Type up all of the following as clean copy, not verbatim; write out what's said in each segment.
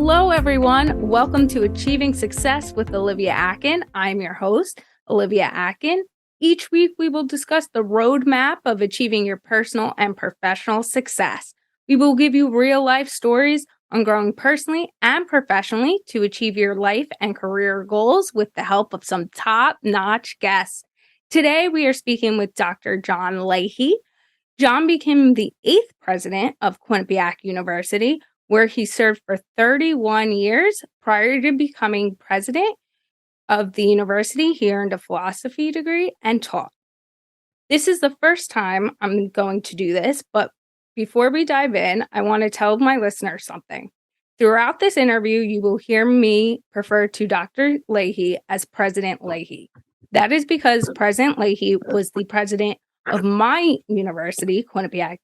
Hello, everyone. Welcome to Achieving Success with Olivia Akin. I'm your host, Olivia Akin. Each week, we will discuss the roadmap of achieving your personal and professional success. We will give you real-life stories on growing personally and professionally to achieve your life and career goals with the help of some top-notch guests. Today, we are speaking with Dr. John Lahey. John became the 8th president of Quinnipiac University, where he served for 31 years. Prior to becoming president of the university, he earned a philosophy degree and taught. This is the first time I'm going to do this, but before we dive in, I want to tell my listeners something. Throughout this interview, you will hear me refer to Dr. Lahey as President Lahey. That is because President Lahey was the president of my university, Quinnipiac.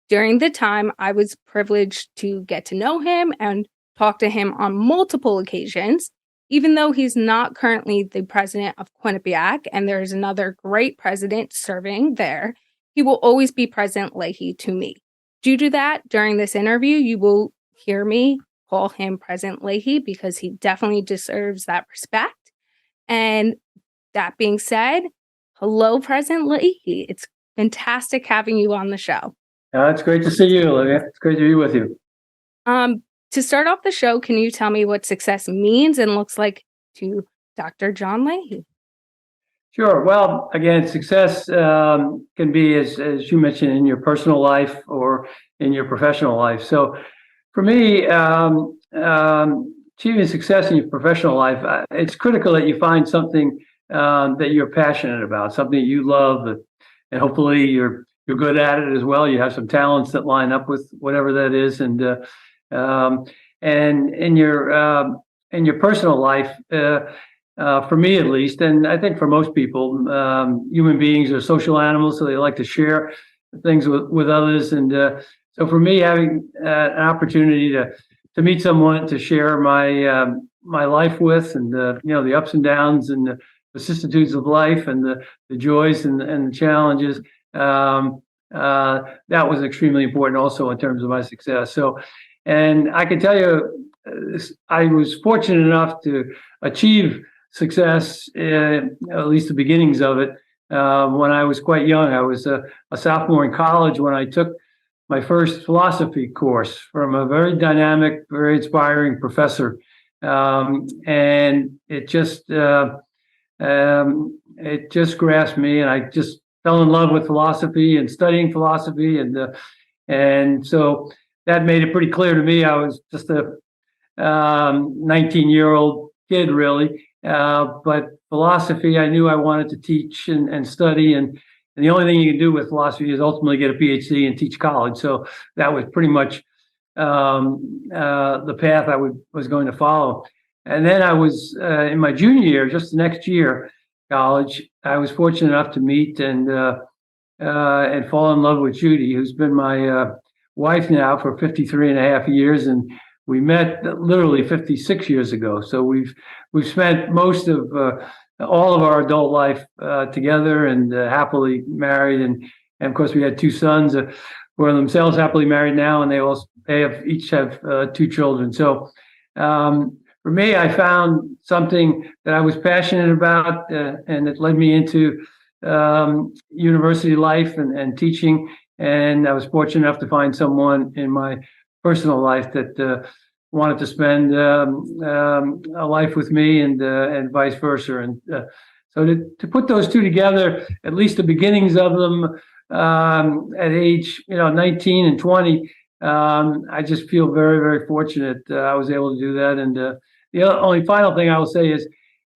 During the time, I was privileged to get to know him and talk to him on multiple occasions. Even though he's not currently the president of Quinnipiac, and there's another great president serving there, he will always be President Lahey to me. Due to that, during this interview, you will hear me call him President Lahey because he definitely deserves that respect. And that being said, hello, President Lahey. It's fantastic having you on the show. It's great to see you, Olivia. It's great to be with you. To start off the show, can you tell me what success means and looks like to Dr. John Lahey? Sure. Well, again, success can be, as you mentioned, in your personal life or in your professional life. So for me, achieving success in your professional life, it's critical that you find something that you're passionate about, something that you love, and hopefully you're good at it as well. You have some talents that line up with whatever that is, and in your personal life, for me at least, and I think for most people, human beings are social animals, so they like to share things with others. And so for me, having an opportunity to meet someone to share my life with, and the ups and downs and the vicissitudes of life, and the joys and the challenges. That was extremely important also in terms of my success. So, and I can tell you, I was fortunate enough to achieve success, at least the beginnings of it, when I was quite young. I was a sophomore in college when I took my first philosophy course from a very dynamic, very inspiring professor. And it just grasped me, and I just fell in love with philosophy and studying philosophy, and so that made it pretty clear to me. I was just a 19-year-old kid, really, but philosophy I knew I wanted to teach and study, and the only thing you can do with philosophy is ultimately get a PhD and teach college. So that was pretty much the path I was going to follow. And then I was in my junior year, just the next year, college, I was fortunate enough to meet and fall in love with Judy, who's been my wife now for 53 and a half years. And we met literally 56 years ago. So we've spent most of all of our adult life together, and happily married. And of course, we had 2 sons who are themselves happily married now, and they each have 2 children. So for me, I found something that I was passionate about, and it led me into university life and teaching. And I was fortunate enough to find someone in my personal life that wanted to spend a life with me, and vice versa. And so to put those two together, at least the beginnings of them, at age 19 and 20, I just feel very, very fortunate I was able to do that. And the only final thing I will say is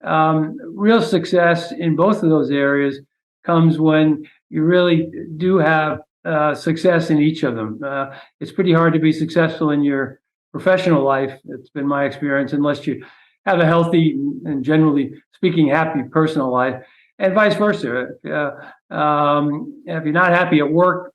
real success in both of those areas comes when you really do have success in each of them. It's pretty hard to be successful in your professional life. It's been my experience, unless you have a healthy and, generally speaking, happy personal life, and vice versa. If you're not happy at work,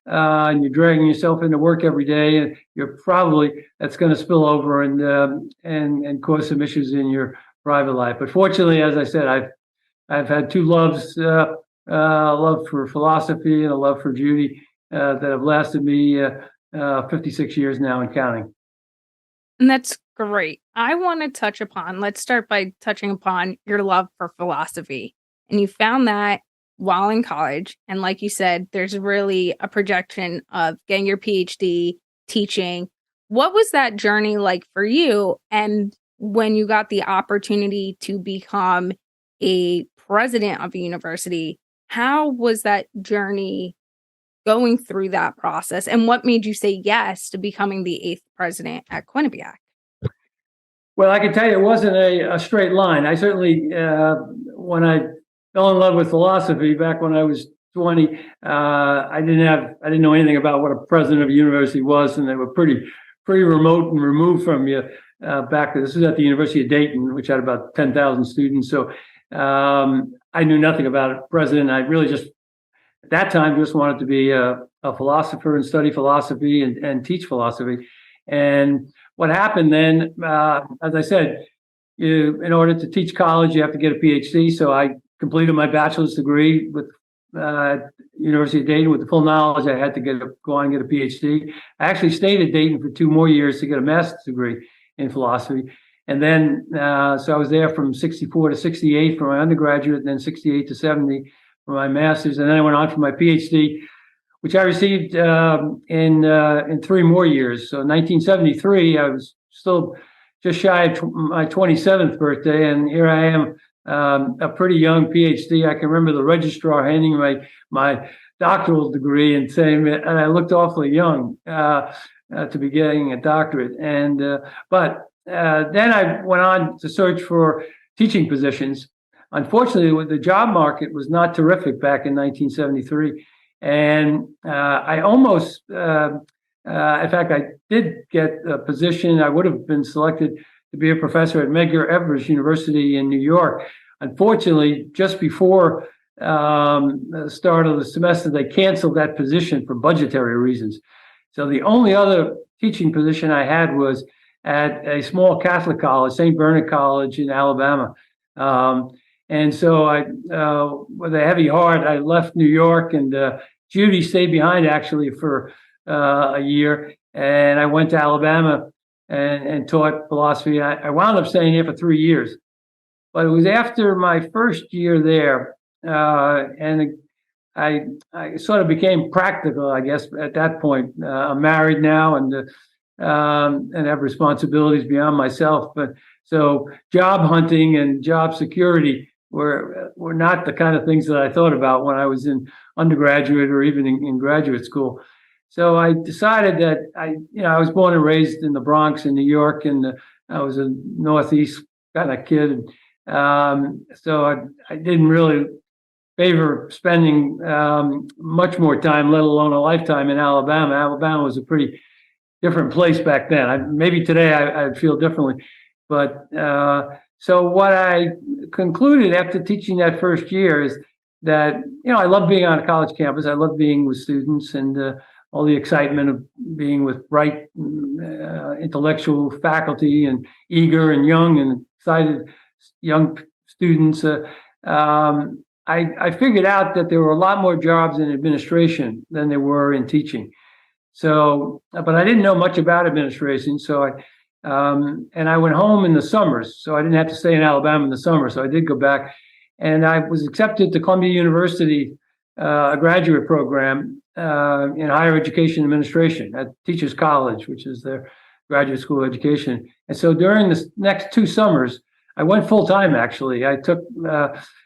and you're dragging yourself into work every day, that's going to spill over and cause some issues in your private life. But fortunately, as I said, I've had 2 loves, a love for philosophy and a love for Judy, that have lasted me 56 years now and counting. And that's great. I want to let's start by touching upon your love for philosophy. And you found that while in college. And like you said, there's really a projection of getting your PhD, teaching. What was that journey like for you? And when you got the opportunity to become a president of a university, how was that journey going through that process? And what made you say yes to becoming the eighth president at Quinnipiac? Well, I can tell you it wasn't a straight line. I certainly, when I fell in love with philosophy back when I was 20, I didn't know anything about what a president of a university was, and they were pretty remote and removed from you. This was at the University of Dayton, which had about 10,000 students. So I knew nothing about a president. I really just, at that time, just wanted to be a philosopher and study philosophy and teach philosophy. And what happened then, as I said, in order to teach college, you have to get a PhD. So I completed my bachelor's degree with University of Dayton with the full knowledge I had to go on and get a PhD. I actually stayed at Dayton for 2 more years to get a master's degree in philosophy. And then, so I was there from 64 to 68 for my undergraduate, and then 68 to 70 for my master's. And then I went on for my PhD, which I received in 3 more years. So in 1973, I was still just shy of my 27th birthday, and here I am, a pretty young PhD. I can remember the registrar handing my doctoral degree and saying, and I looked awfully young to be getting a doctorate. But then I went on to search for teaching positions. Unfortunately, the job market was not terrific back in 1973. And I almost, in fact, I did get a position. I would have been selected to be a professor at Medgar Evers University in New York. Unfortunately, just before the start of the semester, they canceled that position for budgetary reasons. So the only other teaching position I had was at a small Catholic college, St. Bernard College in Alabama. And so with a heavy heart, I left New York, and Judy stayed behind actually for a year. And I went to Alabama and taught philosophy. I wound up staying here for 3 years. But it was after my first year there, and I sort of became practical, I guess, at that point. I'm married now and have responsibilities beyond myself. But so job hunting and job security were not the kind of things that I thought about when I was in undergraduate or even in graduate school. So I decided that I was born and raised in the Bronx in New York, and I was a Northeast kind of kid. So I didn't really favor spending much more time, let alone a lifetime, in Alabama. Alabama was a pretty different place back then. Maybe today I'd feel differently. But so what I concluded after teaching that first year is that, I love being on a college campus. I love being with students and all the excitement of being with bright, intellectual faculty and eager and young and excited young students. I figured out that there were a lot more jobs in administration than there were in teaching. So, but I didn't know much about administration. So and I went home in the summers, so I didn't have to stay in Alabama in the summer. So I did go back, and I was accepted to Columbia University, a graduate program in higher education administration at Teachers College, which is their graduate school education. And so during the next 2 summers, I went full time. Actually, I took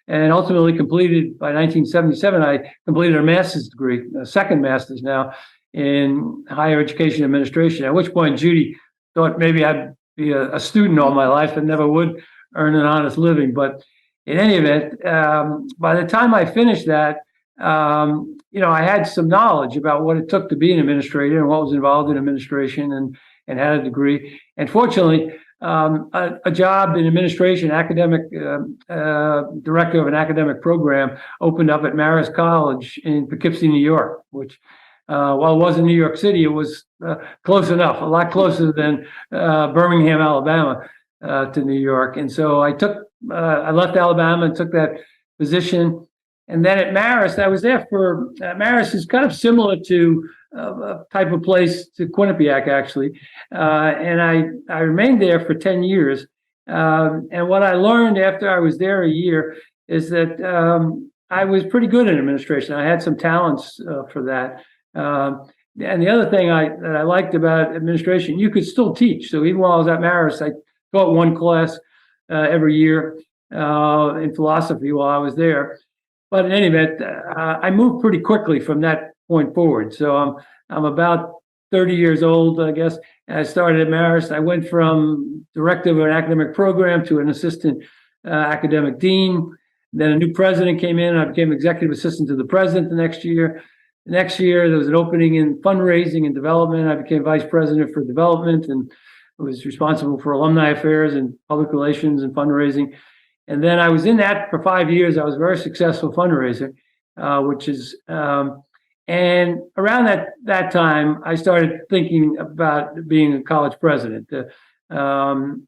and ultimately completed by 1977. I completed a master's degree, a second master's now in higher education administration. At which point, Judy thought maybe I'd be a student all my life and never would earn an honest living. But in any event, by the time I finished that, I had some knowledge about what it took to be an administrator and what was involved in administration, and had a degree. And fortunately, a job in administration, academic director of an academic program, opened up at Marist College in Poughkeepsie, New York, which while it wasn't New York City, it was close enough, a lot closer than Birmingham, Alabama, to New York. And so I left Alabama and took that position. And then at Marist, I was there Marist is kind of similar to type of place to Quinnipiac, actually. And I remained there for 10 years. And what I learned after I was there a year is that I was pretty good in administration. I had some talents for that. And the other thing that I liked about administration, you could still teach. So even while I was at Marist, I taught one class every year in philosophy while I was there. But in any event, I moved pretty quickly from that point forward. So I'm about 30 years old, I guess. And I started at Marist. I went from director of an academic program to an assistant academic dean. Then a new president came in. I became executive assistant to the president the next year. The next year, there was an opening in fundraising and development. I became vice president for development and was responsible for alumni affairs and public relations and fundraising. And then I was in that for 5 years. I was a very successful fundraiser, and around that time, I started thinking about being a college president. I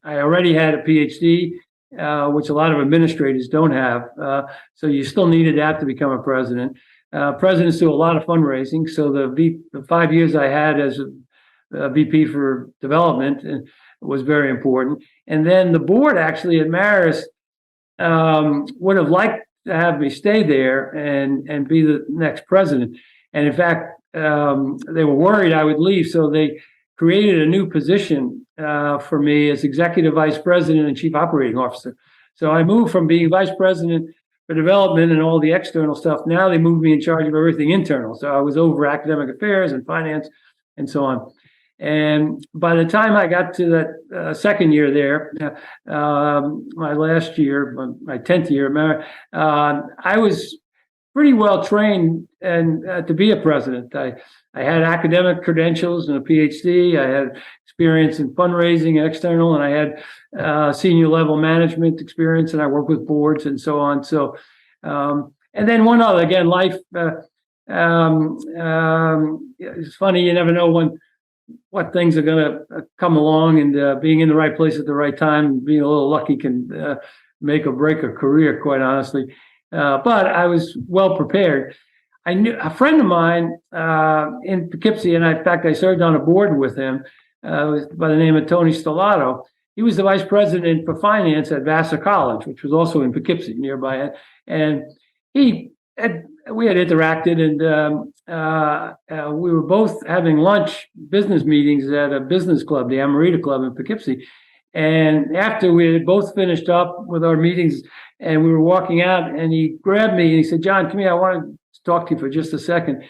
already had a PhD, which a lot of administrators don't have. So you still needed that to become a president. Presidents do a lot of fundraising. So the 5 years I had as a VP for development was very important. And then the board actually at Marist would have liked to have me stay there and be the next president. And in fact, they were worried I would leave. So they created a new position for me as executive vice president and chief operating officer. So I moved from being vice president for development and all the external stuff. Now they moved me in charge of everything internal. So I was over academic affairs and finance and so on. And by the time I got to that second year there, my last year, my 10th year, I was pretty well trained and to be a president. I had academic credentials and a PhD. I had experience in fundraising and external, and I had senior level management experience, and I worked with boards and so on. So, and then one other, again, life, it's funny, you never know what things are going to come along, and being in the right place at the right time, being a little lucky can make or break a career, quite honestly. But I was well prepared. I knew a friend of mine in Poughkeepsie, and in fact, I served on a board with him by the name of Tony Stellato. He was the vice president for finance at Vassar College, which was also in Poughkeepsie nearby. And we had interacted, and we were both having lunch, business meetings at a business club, the Amarita Club in Poughkeepsie. And after we had both finished up with our meetings and we were walking out, and he grabbed me and he said, "John, come here. I want to talk to you for just a second."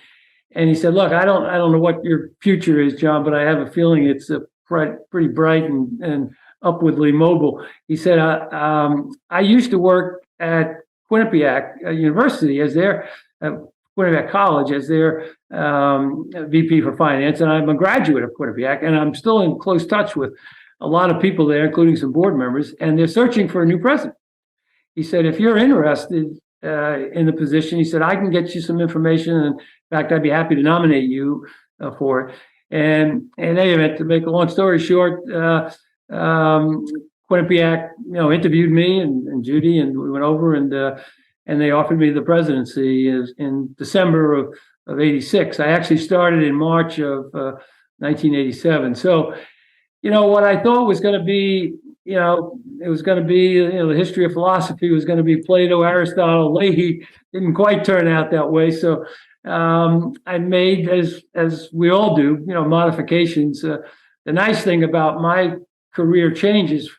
And he said, "Look, I don't know what your future is, John, but I have a feeling it's pretty bright and upwardly mobile." He said, I used to work at Quinnipiac University as their Quinnipiac College as their VP for finance, and I'm a graduate of Quinnipiac, and I'm still in close touch with a lot of people there, including some board members, and they're searching for a new president. He said, "If you're interested in the position," he said, "I can get you some information. And in fact, I'd be happy to nominate you for it." And in any event, to make a long story short, Quinnipiac, interviewed me and Judy, and we went over and they offered me the presidency in December of '86. I actually started in March of 1987. So, what I thought was going to be, it was going to be, the history of philosophy was going to be Plato, Aristotle, Lahey. Didn't quite turn out that way. So I made, as we all do, modifications. The nice thing about my career changes,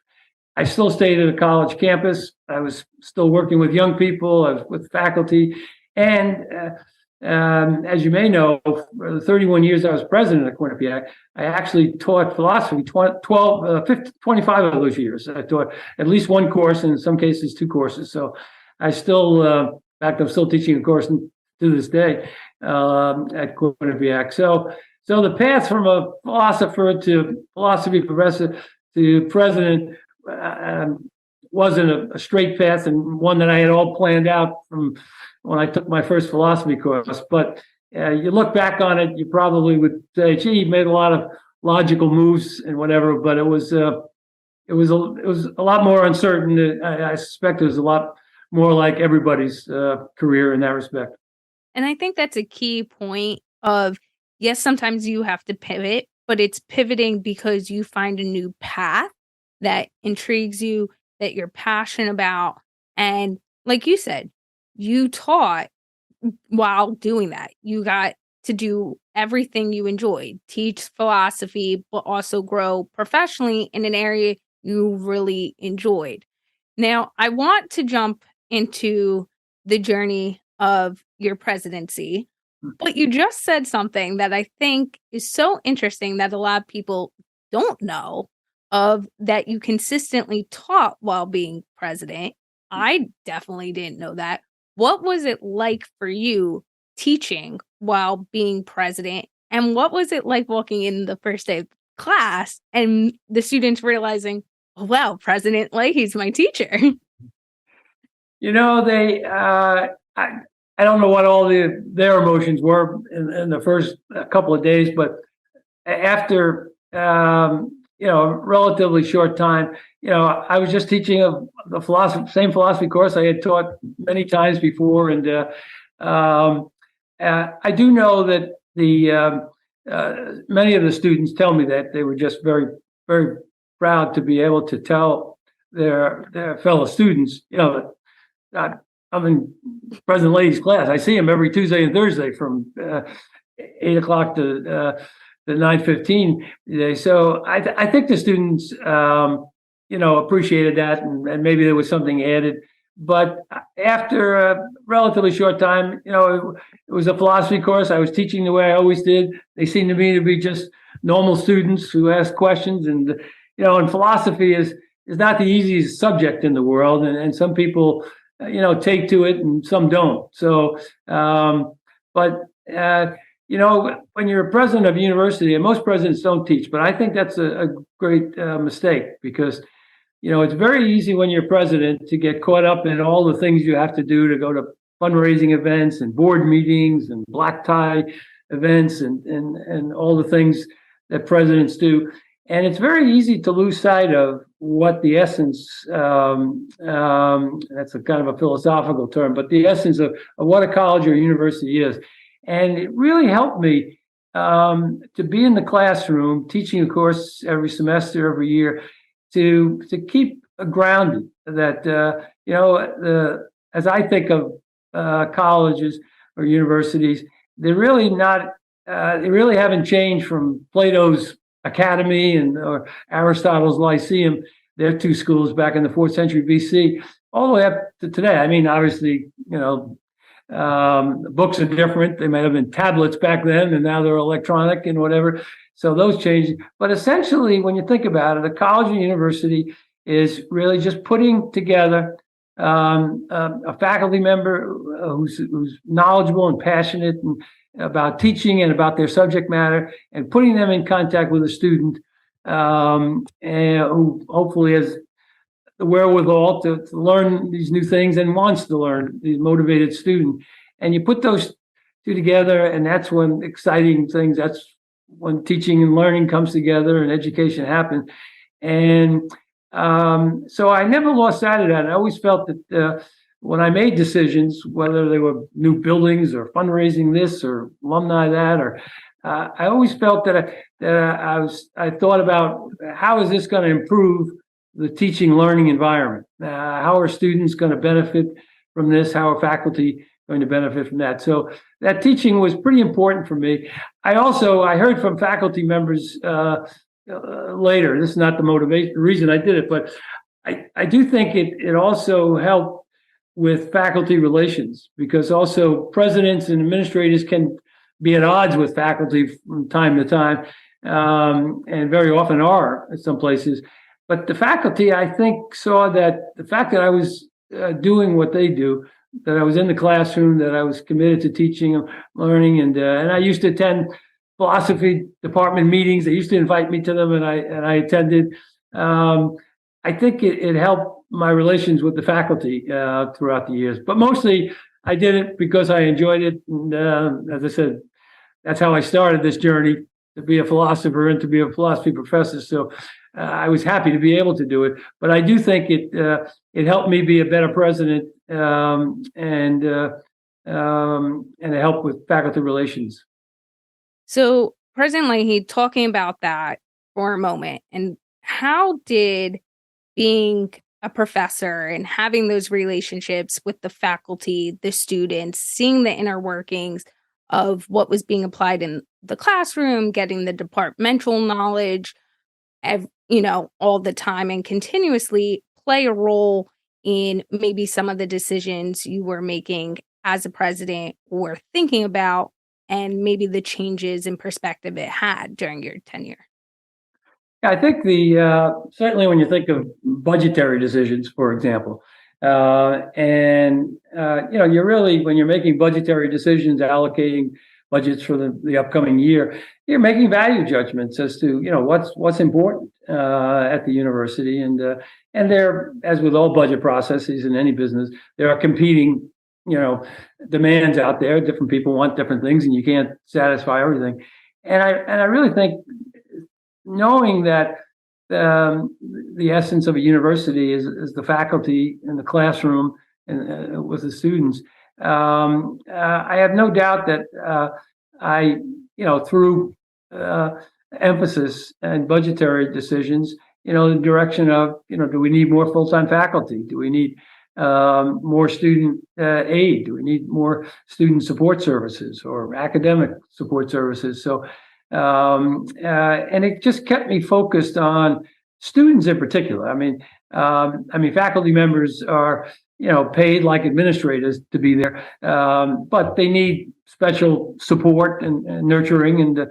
I still stayed at a college campus. I was still working with young people. I was with faculty. And as you may know, for the 31 years I was president of Quinnipiac, I actually taught philosophy 25 of those years. I taught at least one course, and in some cases, two courses. So I still, in fact, I'm still teaching a course to this day at Quinnipiac. So the path from a philosopher to philosophy professor to president wasn't a straight path, and one that I had all planned out from when I took my first philosophy course. But you look back on it, you probably would say, "Gee, you made a lot of logical moves and whatever." But it was a lot more uncertain. I suspect it was a lot more like everybody's career in that respect. And I think that's a key point of, yes, sometimes you have to pivot, but it's pivoting because you find a new path that intrigues you, that you're passionate about. And like you said, you taught while doing that. You got to do everything you enjoyed, teach philosophy, but also grow professionally in an area you really enjoyed. Now, I want to jump into the journey of your presidency, but you just said something that I think is so interesting that a lot of people don't know of that you consistently taught while being president. I definitely didn't know that. What was it like for you teaching while being president? And what was it like walking in the first day of class and the students realizing, oh, wow, President Lahey's my teacher? They, I don't know what all their emotions were in the first couple of days, but after, a relatively short time, I was just teaching the same philosophy course I had taught many times before. And I do know that many of the students tell me that they were just very, very proud to be able to tell their fellow students, I'm in President Lahey's class. I see him every Tuesday and Thursday from 8 o'clock to 9:15. So I think the students, appreciated that, and maybe there was something added. But after a relatively short time, it was a philosophy course. I was teaching the way I always did. They seemed to me to be just normal students who ask questions. And, and philosophy is not the easiest subject in the world. And some people, take to it and some don't. So, when you're a president of a university, and most presidents don't teach, but I think that's a great mistake, because, it's very easy when you're president to get caught up in all the things you have to do to go to fundraising events and board meetings and black tie events and all the things that presidents do. And it's very easy to lose sight of what the essence, that's a kind of a philosophical term, but the essence of what a college or university is. And it really helped me to be in the classroom, teaching a course every semester, every year, to keep grounded. That, as I think of colleges or universities, they're really not, they really haven't changed from Plato's Academy or Aristotle's Lyceum, their two schools back in the 4th century BC, all the way up to today. I mean, obviously, books are different. They might have been tablets back then, and now they're electronic and whatever. So those change. But essentially, when you think about it, a college or university is really just putting together a faculty member who's knowledgeable and passionate about teaching and about their subject matter, and putting them in contact with a student and who hopefully has the wherewithal to learn these new things and wants to learn, the motivated student. And you put those two together, and that's when exciting things, that's when teaching and learning comes together and education happens. And so I never lost sight of that. I always felt that when I made decisions, whether they were new buildings or fundraising this or alumni that, or I always felt that I thought about, how is this going to improve the teaching learning environment? How are students going to benefit from this? How are faculty going to benefit from that? So that teaching was pretty important for me. I heard from faculty members later, this is not the reason I did it, but I do think it also helped with faculty relations, because also presidents and administrators can be at odds with faculty from time to time, and very often are in some places. But the faculty, I think, saw that the fact that I was doing what they do, that I was in the classroom, that I was committed to teaching and learning, and I used to attend philosophy department meetings. They used to invite me to them, and I attended. I think it helped my relations with the faculty throughout the years. But mostly, I did it because I enjoyed it. And as I said, that's how I started this journey, to be a philosopher and to be a philosophy professor. So I was happy to be able to do it. But I do think it helped me be a better president, and it helped with faculty relations. So, President Leahy, talking about that for a moment, and how did being a professor and having those relationships with the faculty, the students, seeing the inner workings of what was being applied in the classroom, getting the departmental knowledge, all the time and continuously play a role in maybe some of the decisions you were making as a president or thinking about, and maybe the changes in perspective it had during your tenure? I think certainly when you think of budgetary decisions, for example, you're really, when you're making budgetary decisions, allocating budgets for the upcoming year, you're making value judgments as to what's important at the university, and there, as with all budget processes in any business, there are competing demands out there. Different people want different things, and you can't satisfy everything. And I really think, knowing that the essence of a university is the faculty in the classroom and with the students, I have no doubt that through emphasis and budgetary decisions, the direction of, do we need more full-time faculty? Do we need more student aid? Do we need more student support services or academic support services? So, and it just kept me focused on students in particular. I mean, faculty members are, paid like administrators to be there, but they need special support and nurturing, and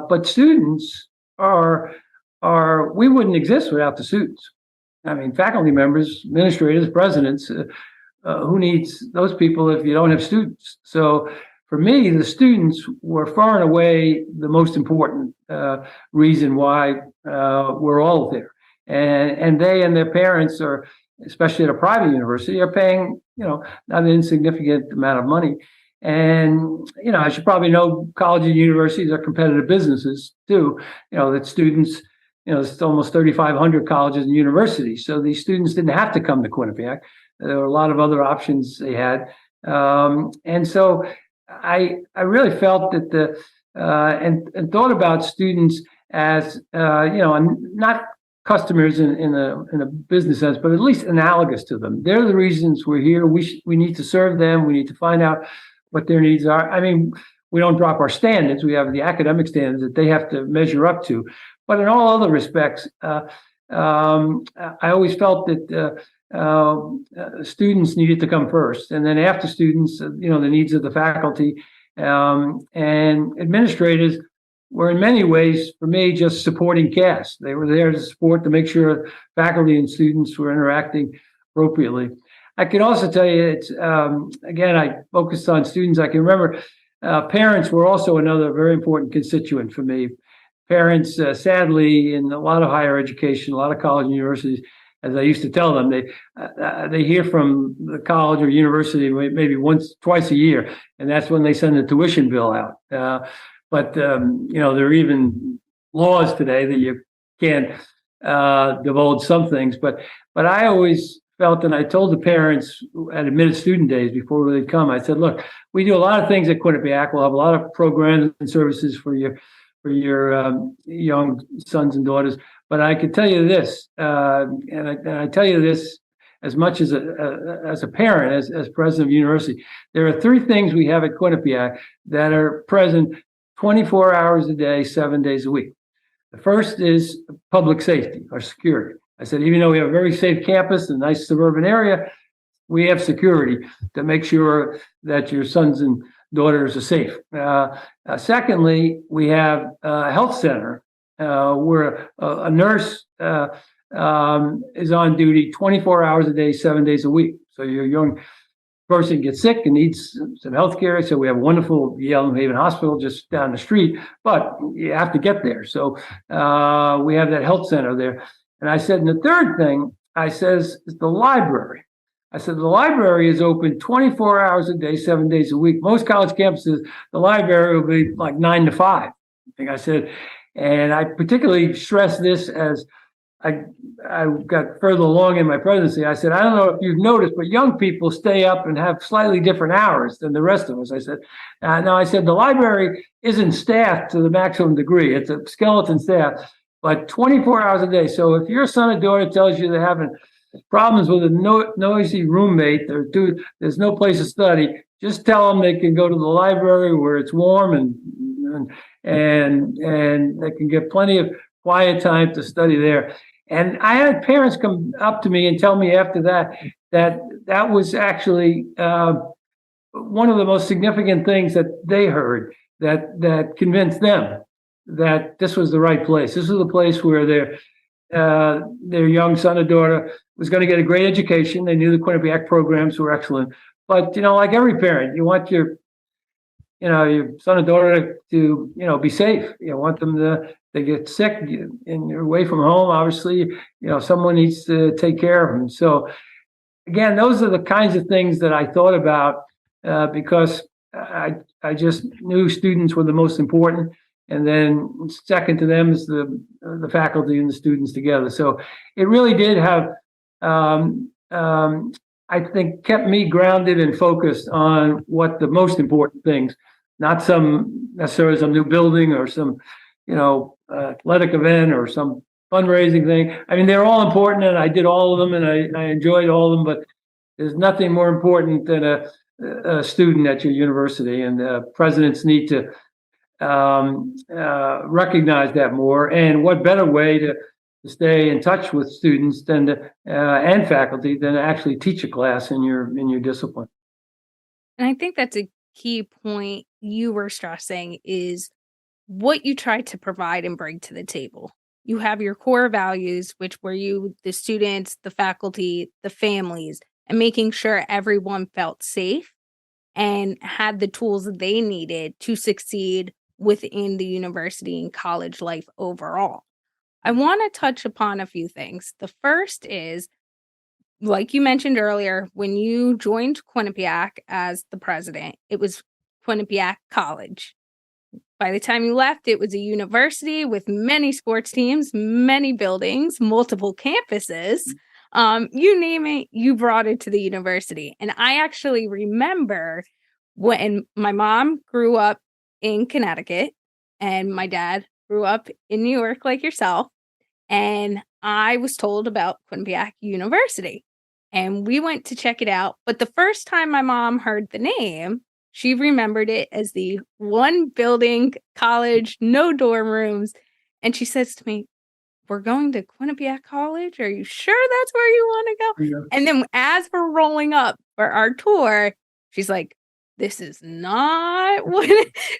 but students we wouldn't exist without the students. I mean, faculty members, administrators, presidents, who needs those people if you don't have students? So for me, the students were far and away the most important reason why we're all there. And they and their parents are, especially at a private university, are paying, not an insignificant amount of money. And, as you probably know, colleges and universities are competitive businesses too, that students, it's almost 3,500 colleges and universities. So these students didn't have to come to Quinnipiac. There were a lot of other options they had. And so I really felt that and thought about students as, not customers in a business sense, but at least analogous to them. They're the reasons we're here. We need to serve them. We need to find out what their needs are. I mean, we don't drop our standards. We have the academic standards that they have to measure up to. But in all other respects, I always felt that students needed to come first, and then after students, the needs of the faculty and administrators were in many ways, for me, just supporting cast. They were there to support, to make sure faculty and students were interacting appropriately. I can also tell you, it's again, I focused on students. I can remember parents were also another very important constituent for me. Parents, sadly, in a lot of higher education, a lot of college and universities, as I used to tell them, they hear from the college or university maybe twice a year, and that's when they send the tuition bill out. But there are even laws today that you can't divulge some things. But I always felt, and I told the parents at admitted student days before they'd come, I said, look, we do a lot of things at Quinnipiac. We'll have a lot of programs and services for your young sons and daughters. But I can tell you this, and I tell you this as much as a parent, as president of the university. There are three things we have at Quinnipiac that are present 24 hours a day, 7 days a week. The first is public safety or security. I said, even though we have a very safe campus, a nice suburban area, we have security to make sure that your sons and daughters are safe. Secondly, we have a health center where a nurse is on duty 24 hours a day, 7 days a week. So your young person gets sick and needs some health care. So we have a wonderful Yale New Haven Hospital just down the street, but you have to get there. So we have that health center there. And I said, and the third thing I says is the library. I said, the library is open 24 hours a day, 7 days a week. Most college campuses, the library will be like 9 to 5. I think I said, and I particularly stress this as I got further along in my presidency. I said, I don't know if you've noticed, but young people stay up and have slightly different hours than the rest of us. I said, now I said, the library isn't staffed to the maximum degree. It's a skeleton staff, but 24 hours a day. So if your son or daughter tells you they're having problems with a noisy roommate, there's no place to study, just tell them they can go to the library where it's warm and they can get plenty of quiet time to study there. And I had parents come up to me and tell me after that was actually one of the most significant things that they heard that convinced them that this was the right place. This was the place where their young son or daughter was going to get a great education. They knew the Quinnipiac programs were excellent. But, like every parent, you want your son or daughter to, be safe. You want them they get sick and you're away from home. Obviously, someone needs to take care of them. So again, those are the kinds of things that I thought about because I just knew students were the most important. And then second to them is the faculty and the students together. So it really did have, I think, kept me grounded and focused on what the most important things, not necessarily some new building or some, athletic event or some fundraising thing. I mean, they're all important, and I did all of them, and I enjoyed all of them. But there's nothing more important than a student at your university, and presidents need to recognize that more. And what better way to stay in touch with students and faculty than to actually teach a class in your discipline. And I think that's a key point you were stressing is what you try to provide and bring to the table. You have your core values, which were the students, the faculty, the families, and making sure everyone felt safe and had the tools that they needed to succeed within the university and college life overall. I want to touch upon a few things. The first is, like you mentioned earlier, when you joined Quinnipiac as the president, it was Quinnipiac College. By the time you left, it was a university with many sports teams, many buildings, multiple campuses. You name it, you brought it to the university. And I actually remember when my mom grew up in Connecticut and my dad grew up in New York like yourself. And I was told about Quinnipiac University. And we went to check it out. But the first time my mom heard the name, she remembered it as the one building college, no dorm rooms. And she says to me, "We're going to Quinnipiac College. Are you sure that's where you want to go?" Yeah. And then as we're rolling up for our tour, she's like, "This is not what,"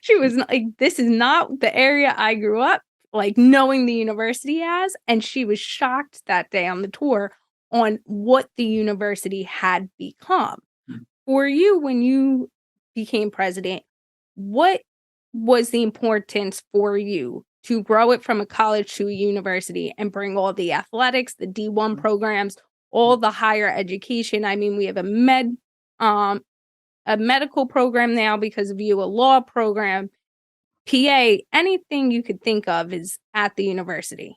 she was like, "This is not the area I grew up like knowing the university as." And she was shocked that day on the tour on what the university had become. Mm-hmm. For you, when you became president, what was the importance for you to grow it from a college to a university and bring all the athletics, the D1 programs, all the higher education? I mean, we have a medical program now because of you, a law program, PA, anything you could think of is at the university.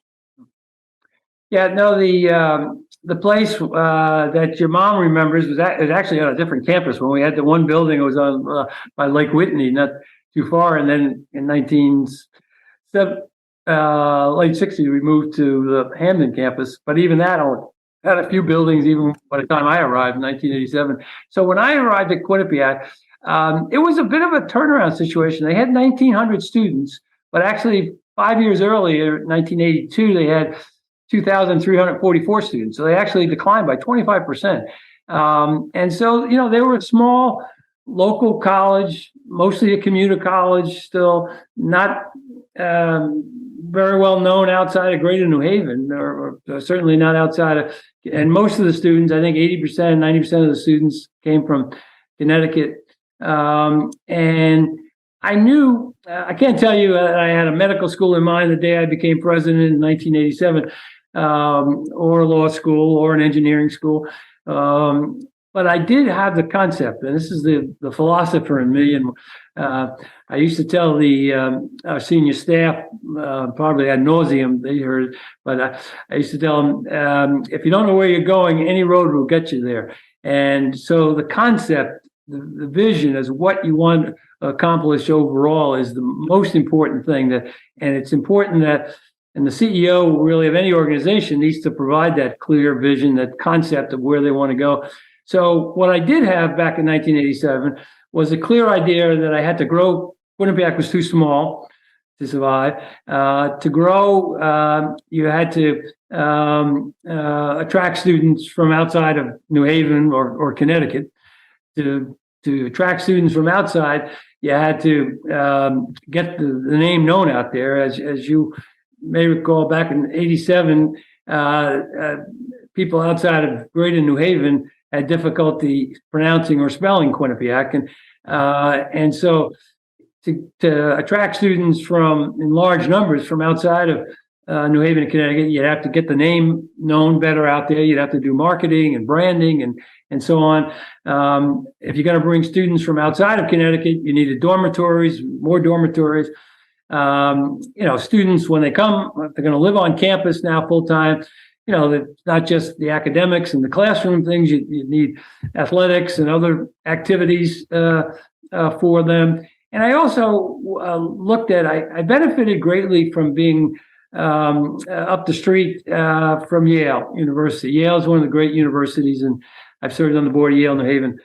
Yeah, no, the place that your mom remembers was actually on a different campus. When we had the one building, it was on by Lake Whitney, not too far. And then in late 60s, we moved to the Hamden campus. But even that had a few buildings even by the time I arrived in 1987. So when I arrived at Quinnipiac, it was a bit of a turnaround situation. They had 1,900 students, but actually 5 years earlier, 1982, they had 2,344 students. So they actually declined by 25%. And so, they were a small local college, mostly a commuter college, still not very well known outside of Greater New Haven, or certainly not outside of, and most of the students, I think 80%, 90% of the students came from Connecticut. And I knew, I can't tell you I had a medical school in mind the day I became president in 1987, or a law school or an engineering school. but I did have the concept, and this is the philosopher in me. And I used to tell our senior staff, probably ad nauseum, they heard, but I used to tell them, if you don't know where you're going, any road will get you there. And so the concept, the vision as what you want to accomplish overall is the most important thing. And it's important that, and the CEO really of any organization needs to provide that clear vision, that concept of where they want to go. So what I did have back in 1987 was a clear idea that I had to grow. Quinnipiac was too small to survive. To grow, you had to attract students from outside of New Haven or Connecticut. To attract students from outside, you had to get the name known out there. As you may recall, back in '87, people outside of Greater New Haven had difficulty pronouncing or spelling Quinnipiac, and so to attract students in large numbers from outside of New Haven and Connecticut, you'd have to get the name known better out there. You'd have to do marketing and branding and so on. If you're going to bring students from outside of Connecticut, you needed dormitories, more dormitories. Students, when they come, they're going to live on campus now full time. It's not just the academics and the classroom things. You need athletics and other activities for them. And I also looked at, I benefited greatly from being up the street from Yale University. Yale is one of the great universities, and I've served on the board of Yale New Haven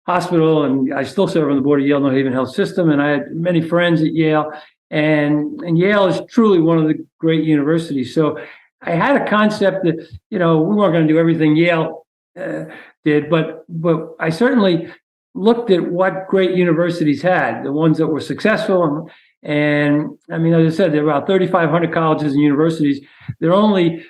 Hospital, and I still serve on the board of Yale New Haven Health System. And I had many friends at Yale, and Yale is truly one of the great universities. So I had a concept that we weren't going to do everything Yale did, but I certainly looked at what great universities had, the ones that were successful. And I mean, as I said, there are about 3,500 colleges and universities. There are only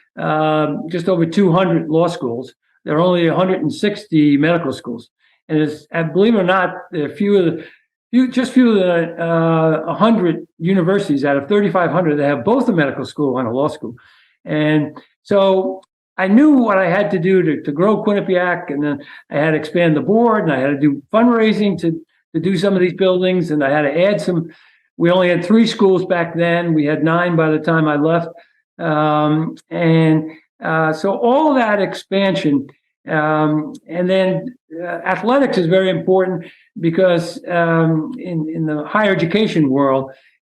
just over 200 law schools. There are only 160 medical schools. And believe it or not, there are fewer than 100 universities out of 3,500 that have both a medical school and a law school. And so I knew what I had to do to grow Quinnipiac, and then I had to expand the board, and I had to do fundraising to do some of these buildings, and I had to add some. We only had 3 schools back then. We had 9 by the time I left. So all of that expansion, and then athletics is very important because in the higher education world,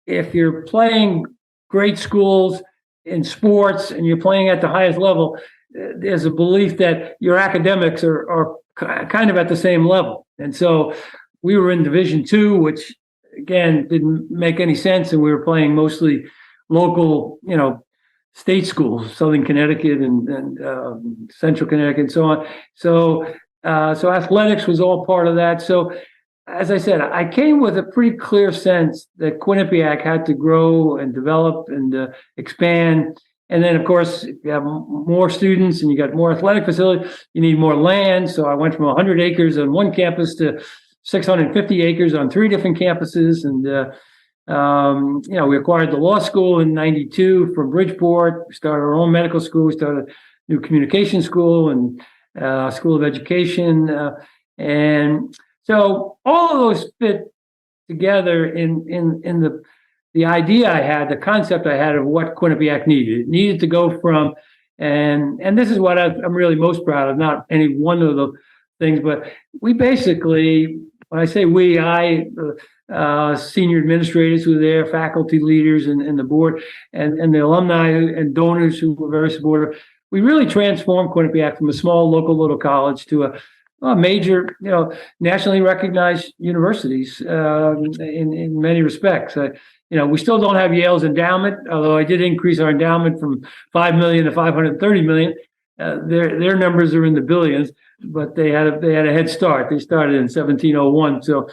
if you're playing great schools in sports and you're playing at the highest level, there's a belief that your academics are kind of at the same level. And so we were in Division II, which again didn't make any sense, and we were playing mostly local, state schools, Southern Connecticut and Central Connecticut, and so on. So athletics was all part of that. So as I said, I came with a pretty clear sense that Quinnipiac had to grow and develop and expand. And then, of course, if you have more students and you got more athletic facilities, you need more land. So I went from 100 acres on one campus to 650 acres on 3 different campuses. And, we acquired the law school in '92 from Bridgeport. We started our own medical school. We started a new communication school and School of Education. And so all of those fit together in the idea I had, the concept I had of what Quinnipiac needed. It needed to go from, and this is what I'm really most proud of, not any one of the things, but we basically, when I say we, senior administrators who were there, faculty leaders and the board, and the alumni and donors who were very supportive, we really transformed Quinnipiac from a small local little college to a major, nationally recognized universities in many respects. We still don't have Yale's endowment, although I did increase our endowment from $5 million to $530 million. Their numbers are in the billions, but they had a head start. They started in 1701. So,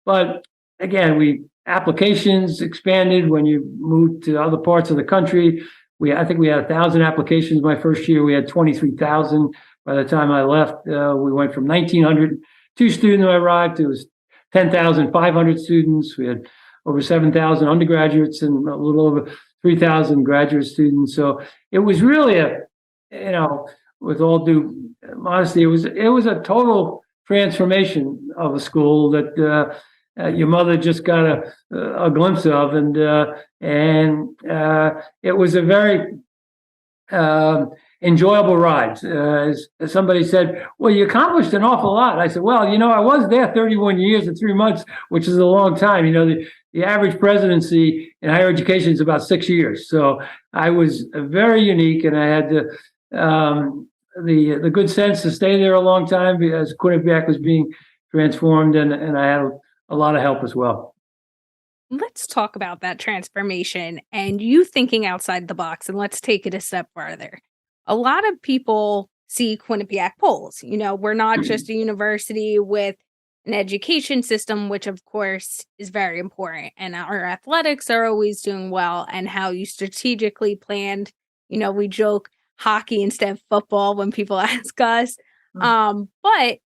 but again, applications expanded when you moved to other parts of the country. I think we had 1,000 applications my first year. We had 23,000 by the time I left. We went from 1,902 students when I arrived to 10,500 students. We had over 7,000 undergraduates and a little over 3,000 graduate students. So it was really with all due modesty, it was a total transformation of a school that your mother just got a glimpse of, and it was a very enjoyable ride. As somebody said, well, you accomplished an awful lot. I said, well, I was there 31 years and 3 months, which is a long time. The average presidency in higher education is about 6 years. So I was very unique, and I had the good sense to stay there a long time as Quinnipiac was being transformed, and I had a lot of help as well. Let's talk about that transformation and you thinking outside the box, and let's take it a step further. A lot of people see Quinnipiac polls. We're not just a university with an education system, which of course is very important. And our athletics are always doing well, and how you strategically planned, we joke hockey instead of football when people ask us. But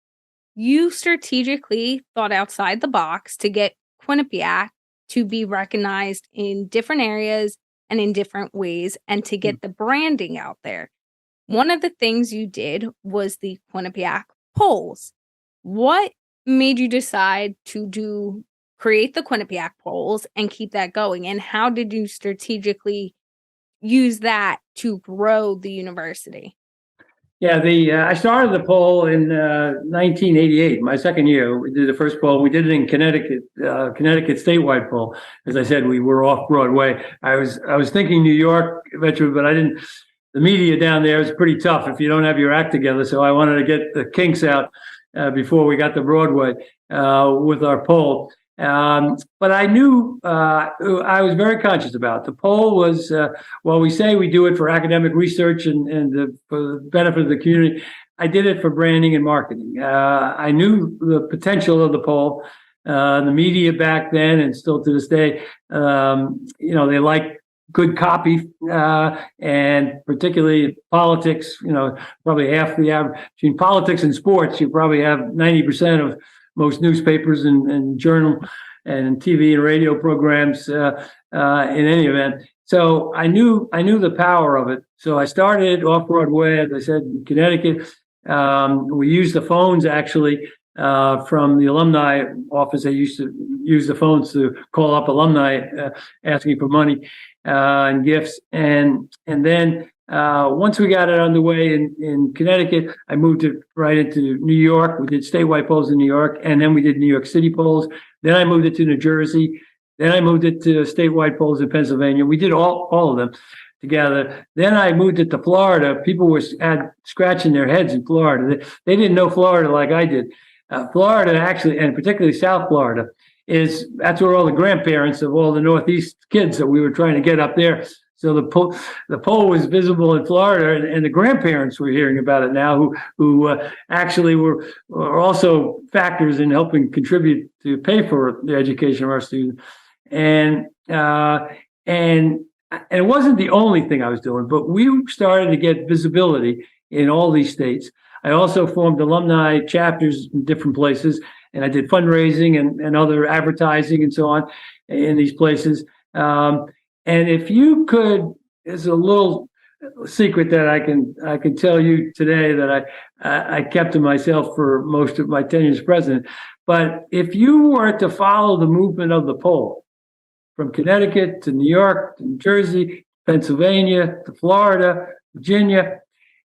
you strategically thought outside the box to get Quinnipiac to be recognized in different areas and in different ways, and to get the branding out there. One of the things you did was the Quinnipiac polls. What made you decide to create the Quinnipiac polls and keep that going? And how did you strategically use that to grow the university? Yeah, I started the poll in 1988, my second year. We did the first poll. We did it in Connecticut statewide poll. As I said, we were off Broadway. I was thinking New York eventually, but I didn't. The media down there is pretty tough if you don't have your act together. So I wanted to get the kinks out before we got to Broadway with our poll. But I knew I was very conscious about the poll was, we say we do it for academic research and for the benefit of the community. I did it for branding and marketing. I knew the potential of the poll. The media back then, and still to this day, they like good copy, and particularly politics. Probably half the average between politics and sports. You probably have 90% of most newspapers and journal and TV and radio programs in any event. So I knew the power of it. So I started off Broadway, as I said, in Connecticut. We used the phones actually from the alumni office. They used to use the phones to call up alumni asking for money and gifts. And then once we got it underway in Connecticut, I moved it right into New York. We did statewide polls in New York, and then we did New York City polls. Then I moved it to New Jersey. Then I moved it to statewide polls in Pennsylvania. We did all of them together. Then I moved it to Florida. People were scratching their heads in Florida. They didn't know Florida like I did. Florida actually, and particularly South Florida, that's where all the grandparents of all the Northeast kids that we were trying to get up there. So the poll was visible in Florida, and the grandparents were hearing about it now, who actually were also factors in helping contribute to pay for the education of our students. And it wasn't the only thing I was doing, but we started to get visibility in all these states. I also formed alumni chapters in different places, and I did fundraising and other advertising and so on in these places. And if you could, there's a little secret that I can tell you today that I kept to myself for most of my tenure as president. But if you were to follow the movement of the poll from Connecticut to New York, to New Jersey, Pennsylvania, to Florida, Virginia,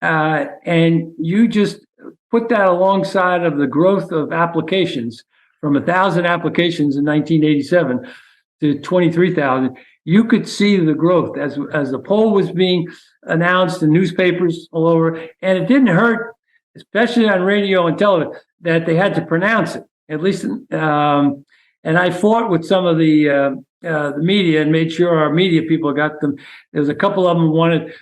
and you just put that alongside of the growth of applications from 1,000 applications in 1987 to 23,000, you could see the growth as the poll was being announced in newspapers all over. And it didn't hurt, especially on radio and television, that they had to pronounce it, at least. And I fought with some of the media and made sure our media people got them. There was a couple of them wanted,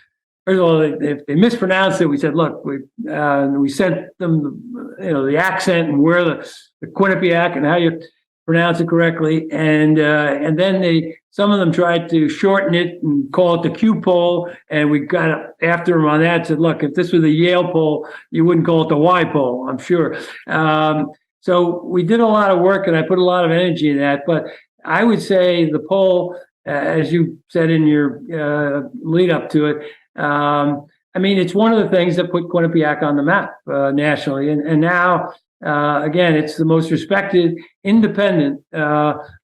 first of all, if they mispronounced it, we said, look, we sent them, the accent and where the Quinnipiac and how you pronounce it correctly. And then some of them tried to shorten it and call it the Q poll. And we got after them on that, said, look, if this was the Yale poll, you wouldn't call it the Y poll, I'm sure. So we did a lot of work, and I put a lot of energy in that. But I would say the poll, as you said in your lead up to it, I mean, it's one of the things that put Quinnipiac on the map nationally. And now, again, it's the most respected independent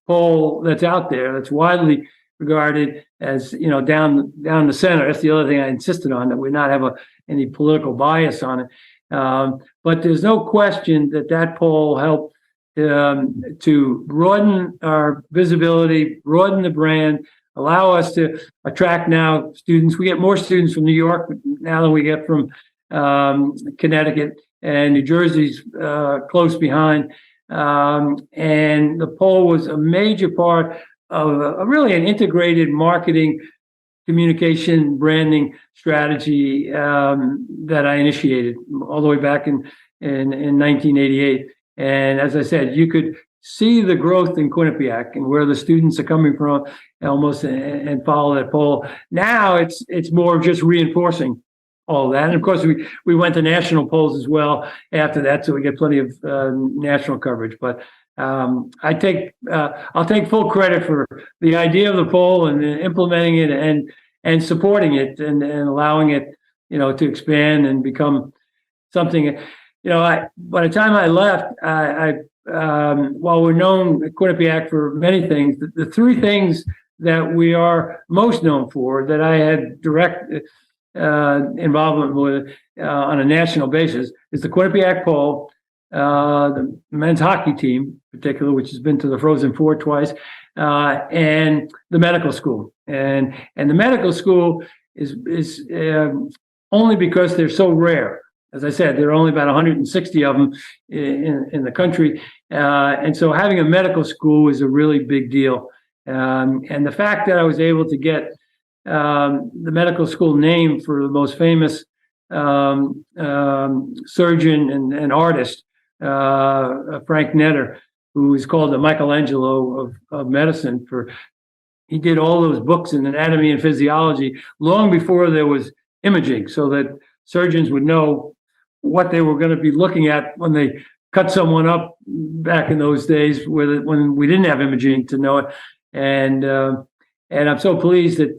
poll that's out there. That's widely regarded as, down the center. That's the other thing I insisted on, that we not have any political bias on it. But there's no question that poll helped to broaden our visibility, broaden the brand, allow us to attract now students. We get more students from New York now than we get from Connecticut, and New Jersey's close behind. And the poll was a major part of really an integrated marketing, communication, branding strategy that I initiated all the way back in 1988. And as I said, you could see the growth in Quinnipiac and where the students are coming from almost, and follow that poll. Now it's more of just reinforcing all of that. And of course, we went to national polls as well after that, so we get plenty of national coverage. But I'll take full credit for the idea of the poll and implementing it and supporting it and allowing it, to expand and become something. By the time I left, while we're known at Quinnipiac for many things, the three things that we are most known for, that I had direct involvement with on a national basis, is the Quinnipiac Poll, the men's hockey team, in particular, which has been to the Frozen Four twice, and the medical school. And the medical school is only because they're so rare. As I said, there are only about 160 of them in the country. And so having a medical school is a really big deal. And the fact that I was able to get the medical school name for the most famous surgeon and artist, Frank Netter, who is called the Michelangelo of medicine. He did all those books in anatomy and physiology long before there was imaging, so that surgeons would know what they were going to be looking at when they cut someone up back in those days, when we didn't have imaging to know it. And I'm so pleased that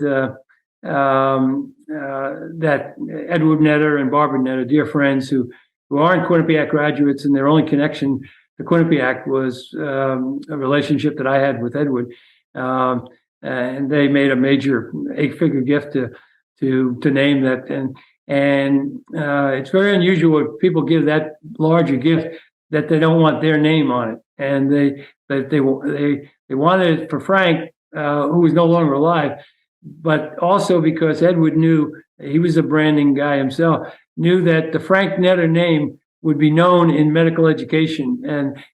that Edward Netter and Barbara Netter, dear friends who aren't Quinnipiac graduates, and their only connection to Quinnipiac was a relationship that I had with Edward, and they made a major 8-figure gift to name that. And it's very unusual when people give that large a gift that they don't want their name on it, and they wanted it for Frank, who is no longer alive, but also because Edward knew, he was a branding guy himself, knew that the Frank Netter name would be known in medical education,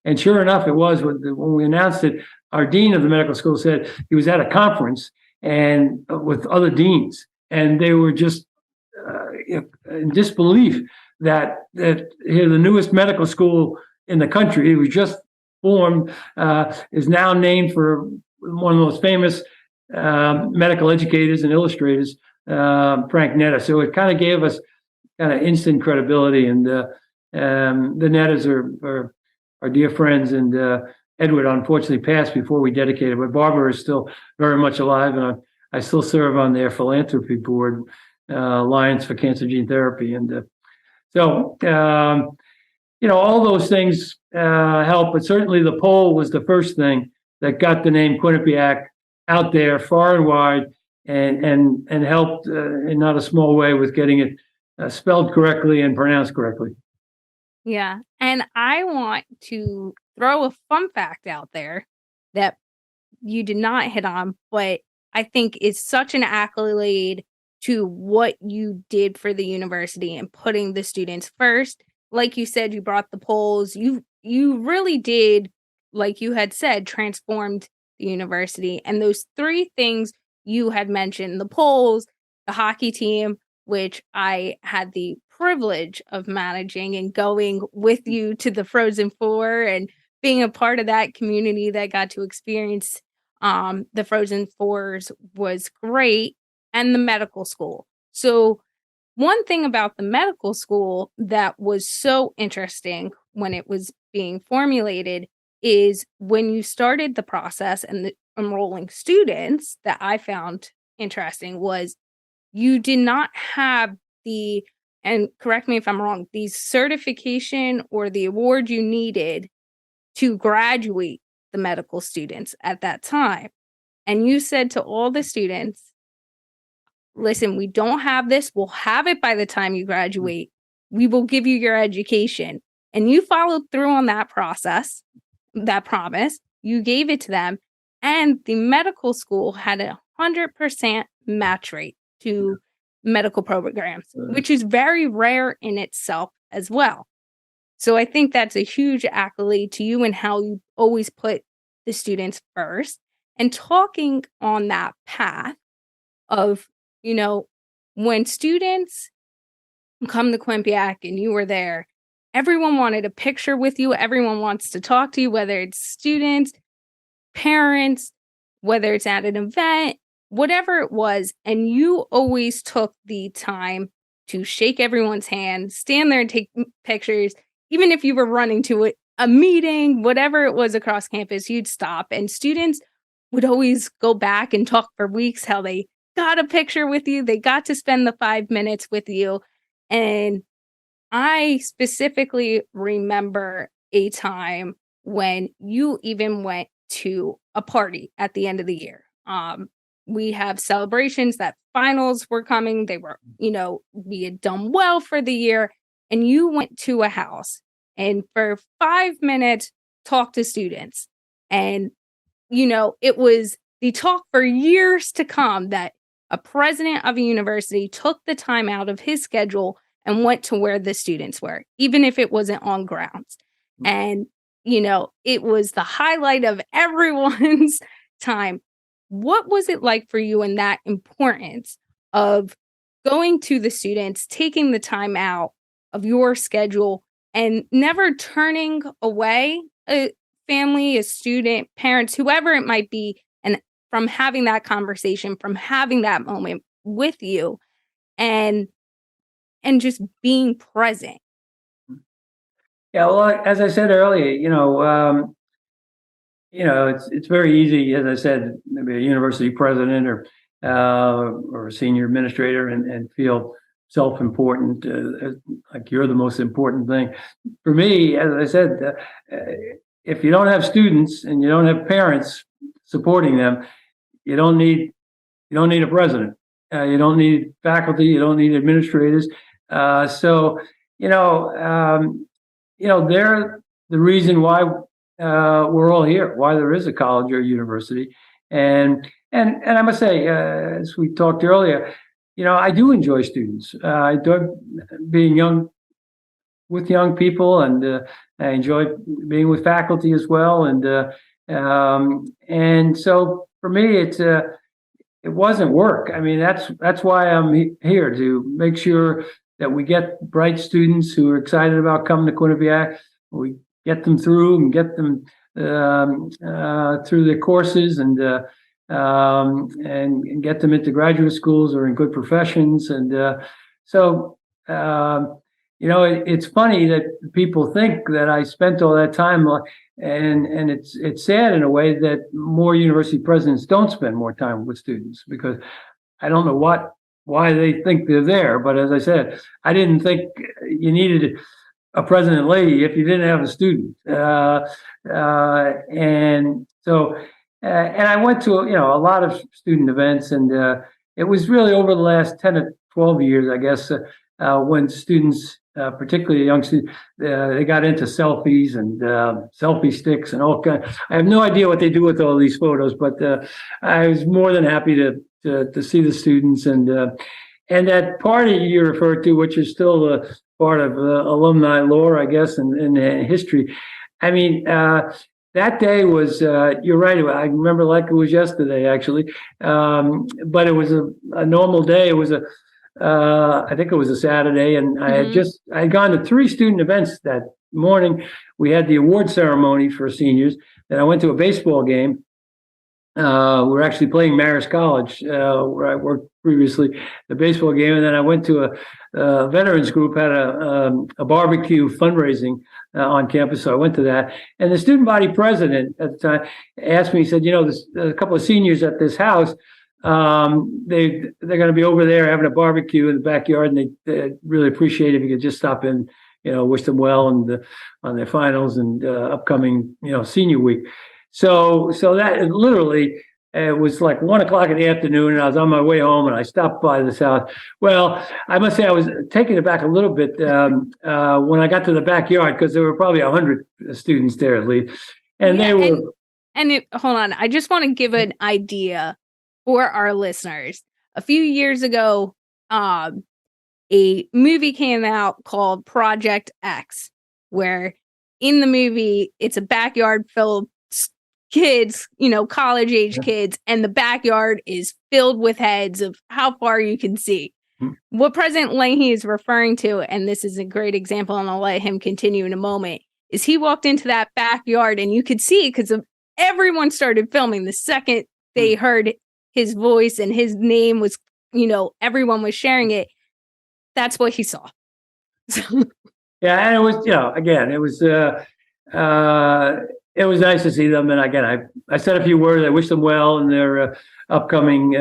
and sure enough, it was. When we announced it, our dean of the medical school said he was at a conference and with other deans, and they were just in disbelief that here the newest medical school in the country, it was just formed, is now named for one of the most famous medical educators and illustrators, Frank Netter. So it kind of gave us kind of instant credibility, and the Netters are dear friends, and Edward unfortunately passed before we dedicated, but Barbara is still very much alive, and I still serve on their philanthropy board, Alliance for Cancer Gene Therapy. And so, all those things help, but certainly the poll was the first thing that got the name Quinnipiac out there far and wide, and helped in not a small way with getting it spelled correctly and pronounced correctly. Yeah. And I want to throw a fun fact out there that you did not hit on, but I think is such an accolade to what you did for the university and putting the students first. Like you said, you brought the polls. You really did, like you had said, transformed the university. And those three things you had mentioned, the polls, the hockey team, which I had the privilege of managing and going with you to the Frozen Four and being a part of that community that got to experience the Frozen Fours was great, and the medical school. So one thing about the medical school that was so interesting when it was being formulated is when you started the process and the enrolling students, that I found interesting was you did not have and correct me if I'm wrong, the certification or the award you needed to graduate the medical students at that time. And you said to all the students, listen, we don't have this. We'll have it by the time you graduate. We will give you your education. And you followed through on that process, that promise. You gave it to them. And the medical school had 100% match rate to medical programs, which is very rare in itself as well. So I think that's a huge accolade to you and how you always put the students first. And talking on that path of, when students come to Quinnipiac and you were there, everyone wanted a picture with you. Everyone wants to talk to you, whether it's students, parents, whether it's at an event, whatever it was. And you always took the time to shake everyone's hand, stand there and take pictures. Even if you were running to a meeting, whatever it was across campus, you'd stop. And students would always go back and talk for weeks how they got a picture with you. They got to spend the 5 minutes with you. And I specifically remember a time when you even went to a party at the end of the year. We have celebrations that finals were coming. They were, we had done well for the year. And you went to a house and for 5 minutes talked to students. And, it was the talk for years to come that a president of a university took the time out of his schedule and went to where the students were, even if it wasn't on grounds. And, it was the highlight of everyone's time. What was it like for you in that importance of going to the students, taking the time out of your schedule and never turning away a family, a student, parents, whoever it might be, and from having that conversation, from having that moment with you and just being present? Yeah, well, as I said earlier, it's very easy, as I said, maybe a university president or a senior administrator and feel self-important, like you're the most important thing. For me, as I said, if you don't have students and you don't have parents supporting them, you don't need a president. You don't need faculty. You don't need administrators. They're the reason why we're all here, why there is a college or university. And I must say, as we talked earlier, I do enjoy students. I enjoy being with young people, and I enjoy being with faculty as well. And so for me, it wasn't work. I mean, that's why I'm here, to make sure that we get bright students who are excited about coming to Quinnipiac. We get them through and get them through their courses and get them into graduate schools or in good professions. And it's funny that people think that I spent all that time, and it's sad in a way that more university presidents don't spend more time with students, because I don't know why they think they're there. But as I said, I didn't think you needed a president lady if you didn't have a student. And I went to a lot of student events, and it was really over the last 10 to 12 years, I guess, when students, particularly young students, they got into selfies and selfie sticks and all kinds. I have no idea what they do with all these photos, but I was more than happy to see the students and that party you referred to, which is still part of alumni lore, I guess, and history. I mean, that day was, you're right, I remember like it was yesterday, actually, but it was a normal day. It was I think it was a Saturday, and I had gone to 3 student events that morning. We had the award ceremony for seniors. Then I went to a baseball game. We're actually playing Marist College, where I worked previously, the baseball game. And then I went to a veterans group, had a barbecue fundraising on campus. So I went to that. And the student body president at the time asked me, he said, there's a couple of seniors at this house. they're going to be over there having a barbecue in the backyard, and they really appreciate if you could just stop in, wish them well on their finals and upcoming, senior week. So that literally, it was like 1 o'clock in the afternoon, and I was on my way home, and I stopped by this house. Well, I must say I was taken aback a little bit when I got to the backyard, because there were probably 100 students there at least, and they were. Hold on, I just want to give an idea for our listeners. A few years ago, a movie came out called Project X, where in the movie it's a backyard filled kids, college age kids, and the backyard is filled with heads of how far you can see. What President Lahey is referring to, and this is a great example, and I'll let him continue in a moment, is he walked into that backyard and you could see, because everyone started filming the second they heard his voice and his name was, everyone was sharing it. That's what he saw. Yeah, and it was, again, it was nice to see them. And again, I said a few words. I wish them well in their upcoming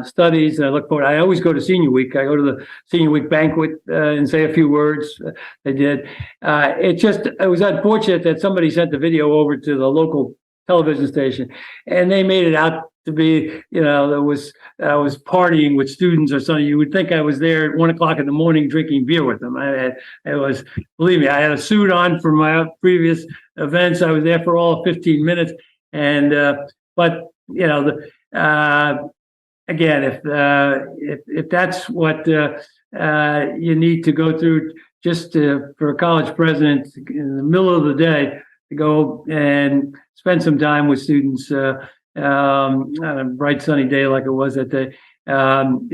studies. And I look forward. I always go to senior week. I go to the senior week banquet and say a few words. They did. It was unfortunate that somebody sent the video over to the local television station, and they made it out to be, I was partying with students or something. You would think I was there at 1 o'clock in the morning drinking beer with them. Believe me, I had a suit on from my previous events. I was there for all 15 minutes. And, but, again, if that's what you need to go through just for a college president in the middle of the day to go and spend some time with students, on a bright sunny day like it was that day, I'm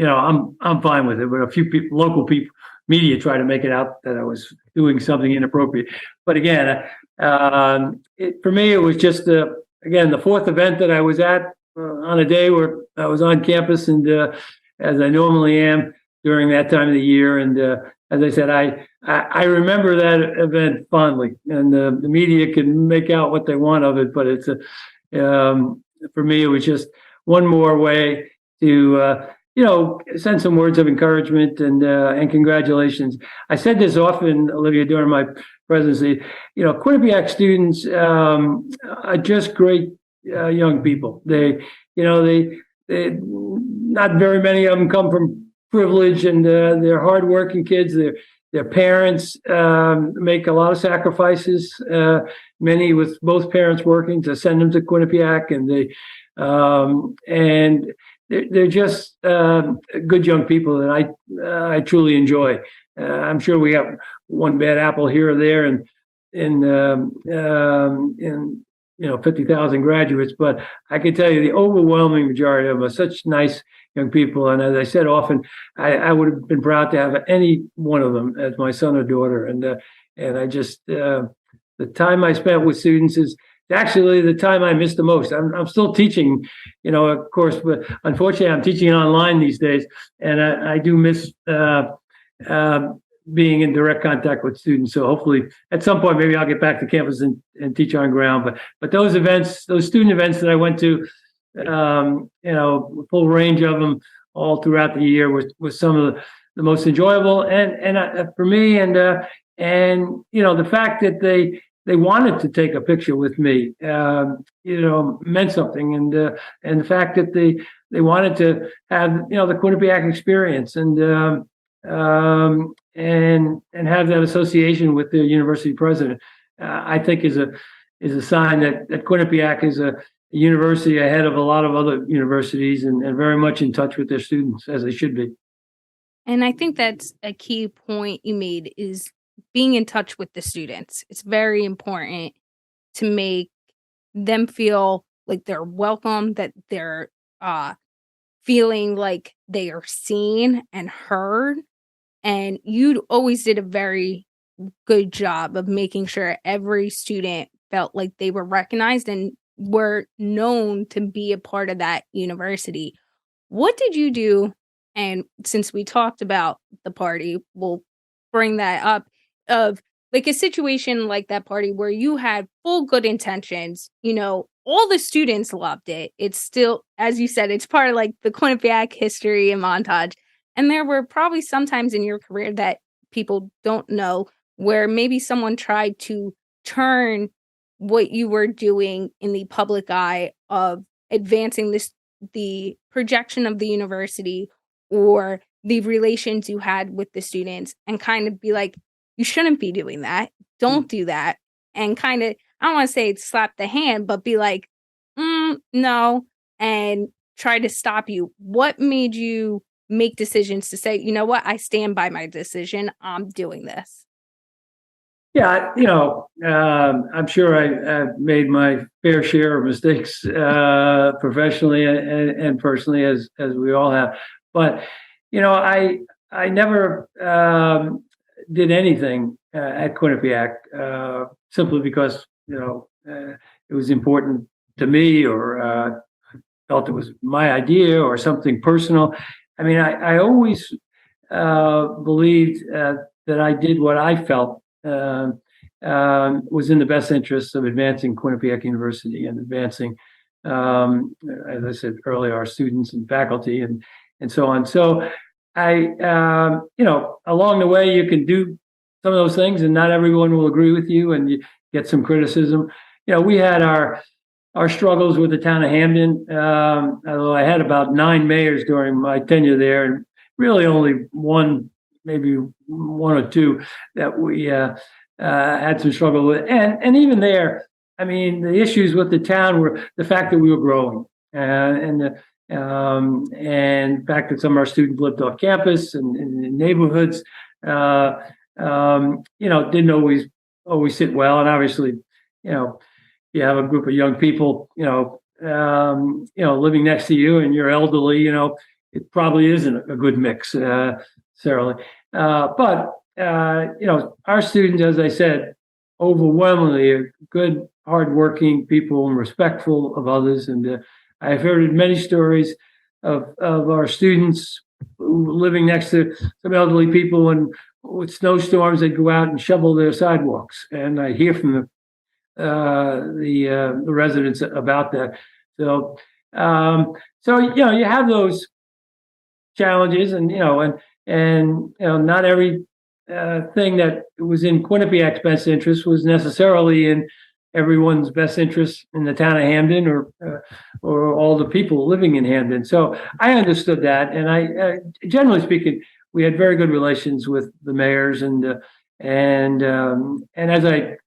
fine with it. But a few people, local people, media tried to make it out that I was doing something inappropriate. But again, for me, it was just again the fourth event that I was at on a day where I was on campus, and as I normally am during that time of the year. And as I said, I remember that event fondly, and the media can make out what they want of it, but it's for me, it was just one more way to, send some words of encouragement and congratulations. I said this often, Olivia, during my presidency. Quinnipiac students are just great young people. They not very many of them come from privilege, and they're hardworking kids. Their parents make a lot of sacrifices, many with both parents working, to send them to Quinnipiac, and they're just good young people that I truly enjoy. I'm sure we have one bad apple here or there, and in 50,000 graduates, but I can tell you the overwhelming majority of them are such nice young people. And as I said often, I would have been proud to have any one of them as my son or daughter. And I just, the time I spent with students is actually the time I miss the most. I'm still teaching, of course, but unfortunately I'm teaching online these days. And I do miss being in direct contact with students. So hopefully at some point, maybe I'll get back to campus and teach on ground. But those events, those student events that I went to, full range of them all throughout the year was some of the most enjoyable. And for me, and the fact that they wanted to take a picture with me, meant something. And the fact that they wanted to have, the Quinnipiac experience and have that association with the university president, I think is a sign that Quinnipiac is a university ahead of a lot of other universities, and very much in touch with their students, as they should be. And I think that's a key point you made, is being in touch with the students. It's very important to make them feel like they're welcome, that they're feeling like they are seen and heard. And you always did a very good job of making sure every student felt like they were recognized and were known to be a part of that university. What did you do? And since we talked about the party, we'll bring that up, of like a situation like that party where you had full good intentions, all the students loved it. It's still, as you said, it's part of like the Quinnipiac history and montage. And there were probably some times in your career that people don't know where maybe someone tried to turn what you were doing in the public eye of advancing the projection of the university or the relations you had with the students and kind of be like, you shouldn't be doing that. Don't do that. And kind of, I don't want to say slap the hand, but be like, no, and try to stop you. What made you make decisions to say, you know what, I stand by my decision. I'm doing this. Yeah, I'm sure I've made my fair share of mistakes professionally and personally, as we all have. But I never did anything at Quinnipiac simply because it was important to me, or felt it was my idea or something personal. I mean, I always believed that I did what I felt was in the best interest of advancing Quinnipiac University and advancing, as I said earlier, our students and faculty and so on. So I, along the way, you can do some of those things, and not everyone will agree with you, and you get some criticism. We had our struggles with the town of Hamden. Although I had about 9 mayors during my tenure there, and really only one, maybe one or two that we had some struggle with. And even there, I mean, the issues with the town were the fact that we were growing, and the fact that some of our students lived off campus and in neighborhoods, didn't always sit well. And obviously, you have a group of young people, living next to you, and you're elderly, it probably isn't a good mix, necessarily. But our students, as I said, overwhelmingly are good, hardworking people and respectful of others. And I've heard many stories of our students living next to some elderly people, and with snowstorms, they'd go out and shovel their sidewalks. And I hear from the residents about that. So you have those challenges, and not every thing that was in Quinnipiac's best interest was necessarily in everyone's best interest in the town of Hamden, or all the people living in Hamden. So I understood that, and I generally speaking, we had very good relations with the mayors, and as I've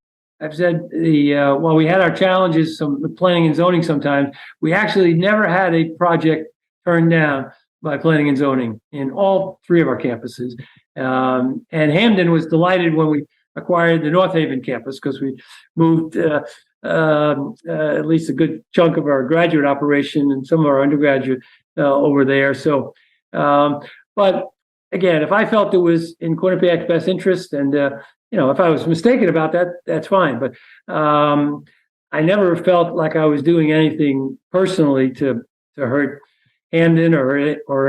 said, while we had our challenges, some planning and zoning, sometimes we actually never had a project turned down by planning and zoning in all 3 of our campuses. And Hamden was delighted when we acquired the North Haven campus, because we moved at least a good chunk of our graduate operation and some of our undergraduate over there. So, but again, if I felt it was in Quinnipiac's best interest, and if I was mistaken about that, that's fine. But I never felt like I was doing anything personally to hurt Hamden or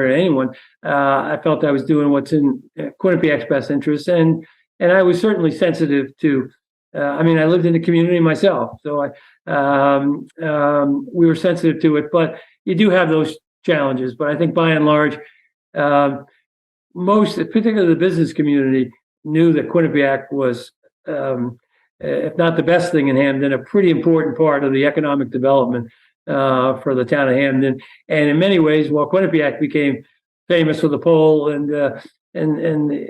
anyone. I felt I was doing what's in Quinnipiac's best interest, and I was certainly sensitive to. I lived in the community myself, so we were sensitive to it. But you do have those challenges. But I think by and large, most, particularly the business community, knew that Quinnipiac was, if not the best thing in Hamden, a pretty important part of the economic development for the town of Hamden. And in many ways, while Quinnipiac became famous for the Poll and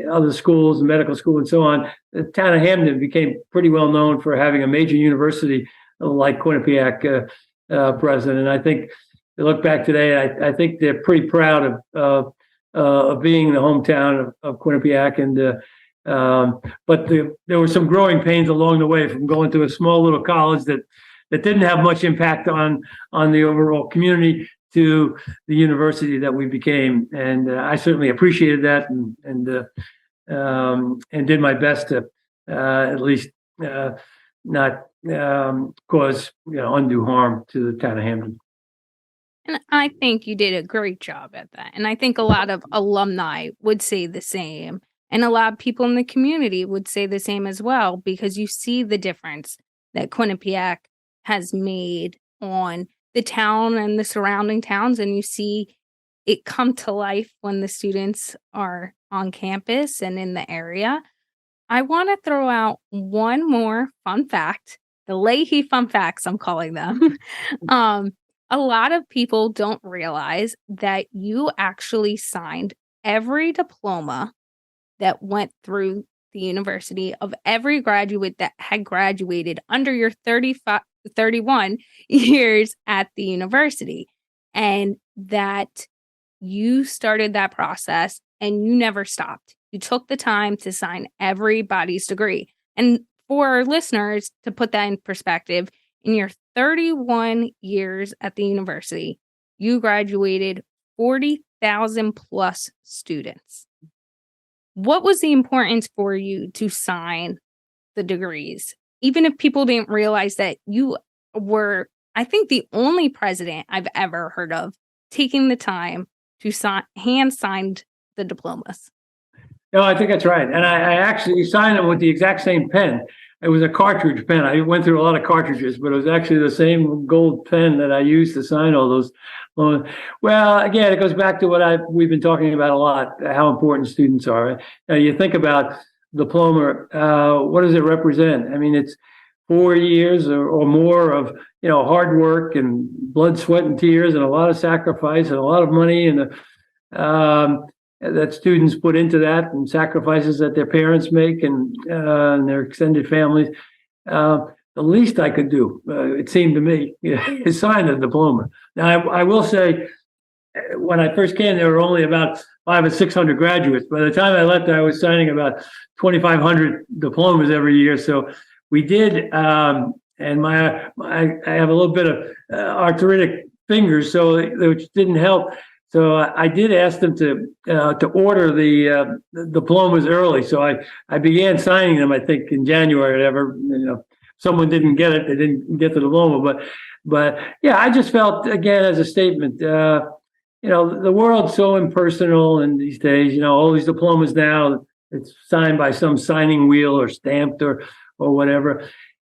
other schools, and medical school and so on, the town of Hamden became pretty well known for having a major university like Quinnipiac present. And I think, if you look back today, I think they're pretty proud of being the hometown of Quinnipiac. And but there were some growing pains along the way, from going to a small little college that didn't have much impact on the overall community, to the university that we became. And I certainly appreciated that, and did my best to at least not cause undue harm to the town of Hamden. And I think you did a great job at that. And I think a lot of alumni would say the same. And a lot of people in the community would say the same as well, because you see the difference that Quinnipiac has made on the town and the surrounding towns, and you see it come to life when the students are on campus and in the area. I want to throw out one more fun fact, the Lahey fun facts, I'm calling them. A lot of people don't realize that you actually signed every diploma that went through the university of every graduate that had graduated under your 31 years at the university. And that you started that process and you never stopped. You took the time to sign everybody's degree. And for our listeners, to put that in perspective, in your 31 years at the university, you graduated 40,000 plus students. What was the importance for you to sign the degrees? Even if people didn't realize that you were, I think, the only president I've ever heard of taking the time to hand signed the diplomas. No, I think that's right. And I actually signed them with the exact same pen. It was a cartridge pen. I went through a lot of cartridges, but it was actually the same gold pen that I used to sign all those. Well, again, it goes back to what we've been talking about a lot, how important students are. Now, you think about diploma, what does it represent? I mean, it's 4 years or more of, hard work and blood, sweat, and tears, and a lot of sacrifice and a lot of money and that students put into that, and sacrifices that their parents make and their extended families. The least I could do, it seemed to me, is sign the diploma. Now, I will say, when I first came, there were only about 500 or 600 graduates. By the time I left, I was signing about 2,500 diplomas every year. So we did, and I have a little bit of arthritic fingers, so which didn't help. So I did ask them to order the diplomas early. So I began signing them, I think, in January or whatever. Someone didn't get it; they didn't get the diploma. But yeah, I just felt, again, as a statement, the world's so impersonal in these days. All these diplomas now, it's signed by some signing wheel or stamped or whatever.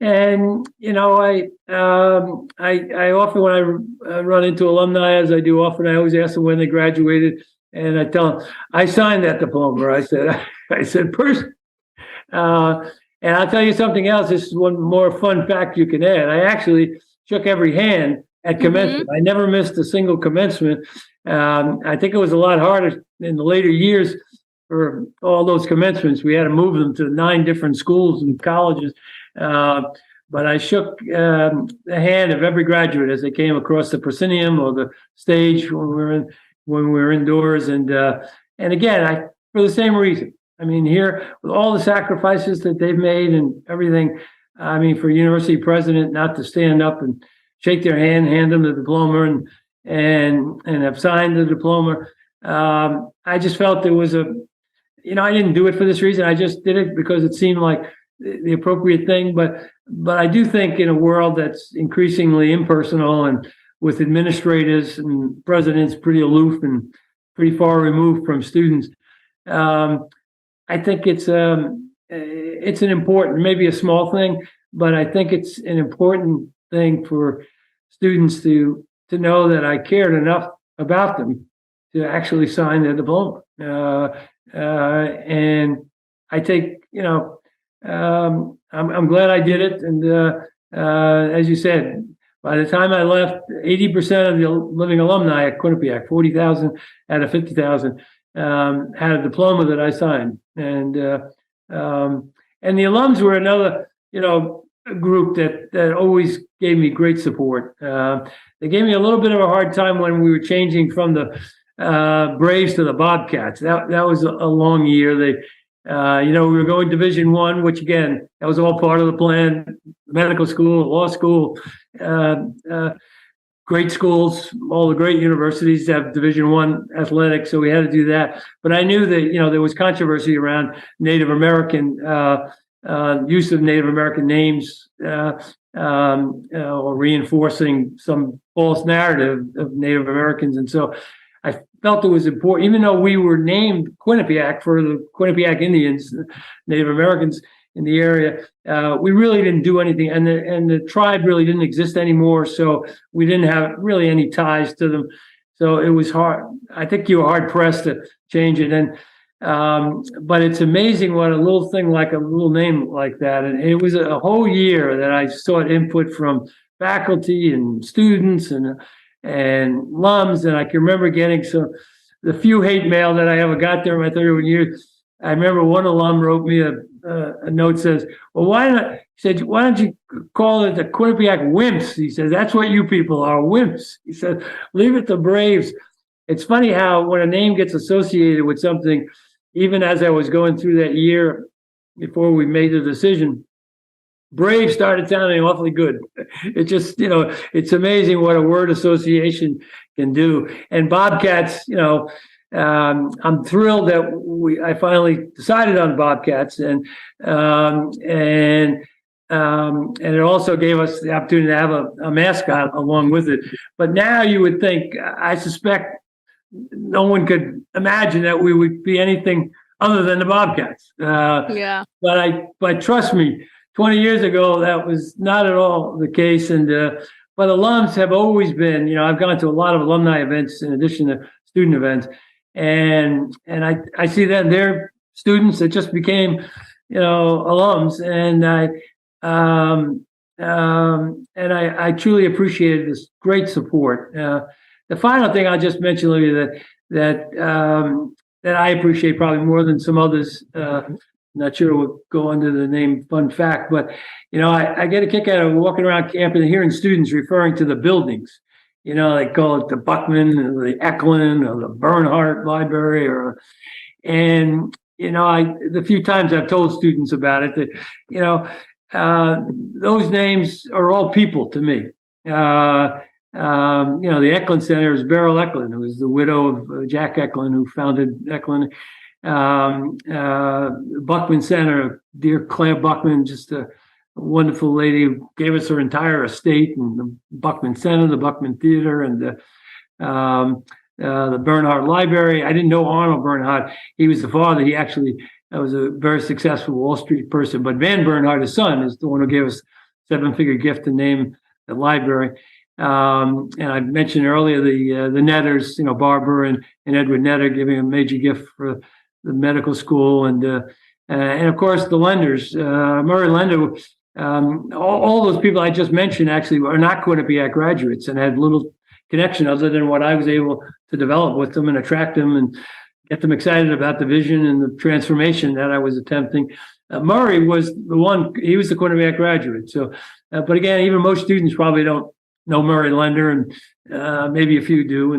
And I often, when I run into alumni, as I do often, I always ask them when they graduated, and I tell them I signed that diploma. I said, person. And I'll tell you something else. This is one more fun fact you can add. I actually shook every hand at commencement. Mm-hmm. I never missed a single commencement. I think it was a lot harder in the later years for all those commencements. We had to move them to 9 different schools and colleges. But I shook the hand of every graduate as they came across the proscenium or the stage when we were indoors. And again, for the same reason. I mean, here, with all the sacrifices that they've made and everything, I mean, for a university president not to stand up and shake their hand them the diploma and have signed the diploma, I just felt there was I didn't do it for this reason. I just did it because it seemed like the appropriate thing. But I do think in a world that's increasingly impersonal and with administrators and presidents pretty aloof and pretty far removed from students, I think it's an important, maybe a small thing, but I think it's an important thing for students to know that I cared enough about them to actually sign their diploma. And I think, I'm glad I did it. And as you said, by the time I left, 80% of the living alumni at Quinnipiac, 40,000 out of 50,000, had a diploma that I signed. And the alums were another, group that always gave me great support. They gave me a little bit of a hard time when we were changing from the Braves to the Bobcats. That was a long year. We were going Division I, which again, that was all part of the plan. Medical school, law school, great schools, all the great universities have Division I athletics, so we had to do that. But I knew that there was controversy around Native American use of Native American names or reinforcing some false narrative of Native Americans, and so I felt it was important, even though we were named Quinnipiac for the Quinnipiac Indians, Native Americans in the area. We really didn't do anything, and the tribe really didn't exist anymore. So we didn't have really any ties to them. So it was hard. I think you were hard pressed to change it. And but it's amazing what a little thing like a little name like that. And it was a whole year that I sought input from faculty and students and alums. And I can remember getting the few hate mail that I ever got there in my 31 years. I remember one alum wrote me a note says, well, why don't you call it the Quinnipiac Wimps? He says, that's what you people are, wimps. He said, leave it to Braves. It's funny how when a name gets associated with something, even as I was going through that year before we made the decision, Brave started sounding awfully good. It just, it's amazing what a word association can do. And Bobcats, I'm thrilled that I finally decided on Bobcats, and it also gave us the opportunity to have a mascot along with it. But now you would think, I suspect no one could imagine that we would be anything other than the Bobcats. Yeah. But trust me, 20 years ago, that was not at all the case. And but alums have always been, I've gone to a lot of alumni events in addition to student events. And I see that they're students that just became, alums, and I truly appreciated this great support. The final thing I'll just mention, Olivia, that I appreciate probably more than some others. Not sure we'll go under the name fun fact, but I get a kick out of walking around campus and hearing students referring to the buildings. They call it the Buckman or the Eklund or the Bernhardt Library, the few times I've told students about it that, those names are all people to me. The Eklund Center is Beryl Eklund, who was the widow of Jack Eklund, who founded Eklund. Buckman Center, dear Claire Buckman, just a wonderful lady who gave us her entire estate, and the Buckman Center, the Buckman Theater, and the Bernhardt Library. I didn't know Arnold Bernhardt. He was the father. He actually was a very successful Wall Street person. But Van Bernhardt, his son, is the one who gave us a 7-figure gift to name the library. And I mentioned earlier the Netters, Barbara and Edward Netter giving a major gift for the medical school, and of course the Lenders, Murray Lender. All those people I just mentioned actually are not Quinnipiac graduates and had little connection other than what I was able to develop with them and attract them and get them excited about the vision and the transformation that I was attempting. Murray was the one; he was the Quinnipiac graduate. So, but again, even most students probably don't know Murray Lender, and maybe a few do,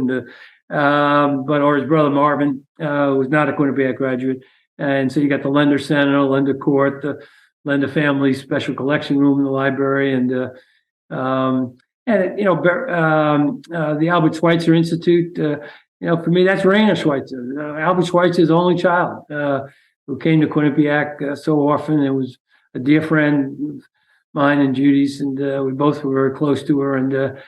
or his brother Marvin, was not a Quinnipiac graduate. And so you got the Lender Center, Lender Court, the Lender Family Special Collection Room in the library, and the Albert Schweitzer Institute. For me, that's Raina Schweitzer, Albert Schweitzer's only child, who came to Quinnipiac so often. It was a dear friend of mine and Judy's, and we both were very close to her. And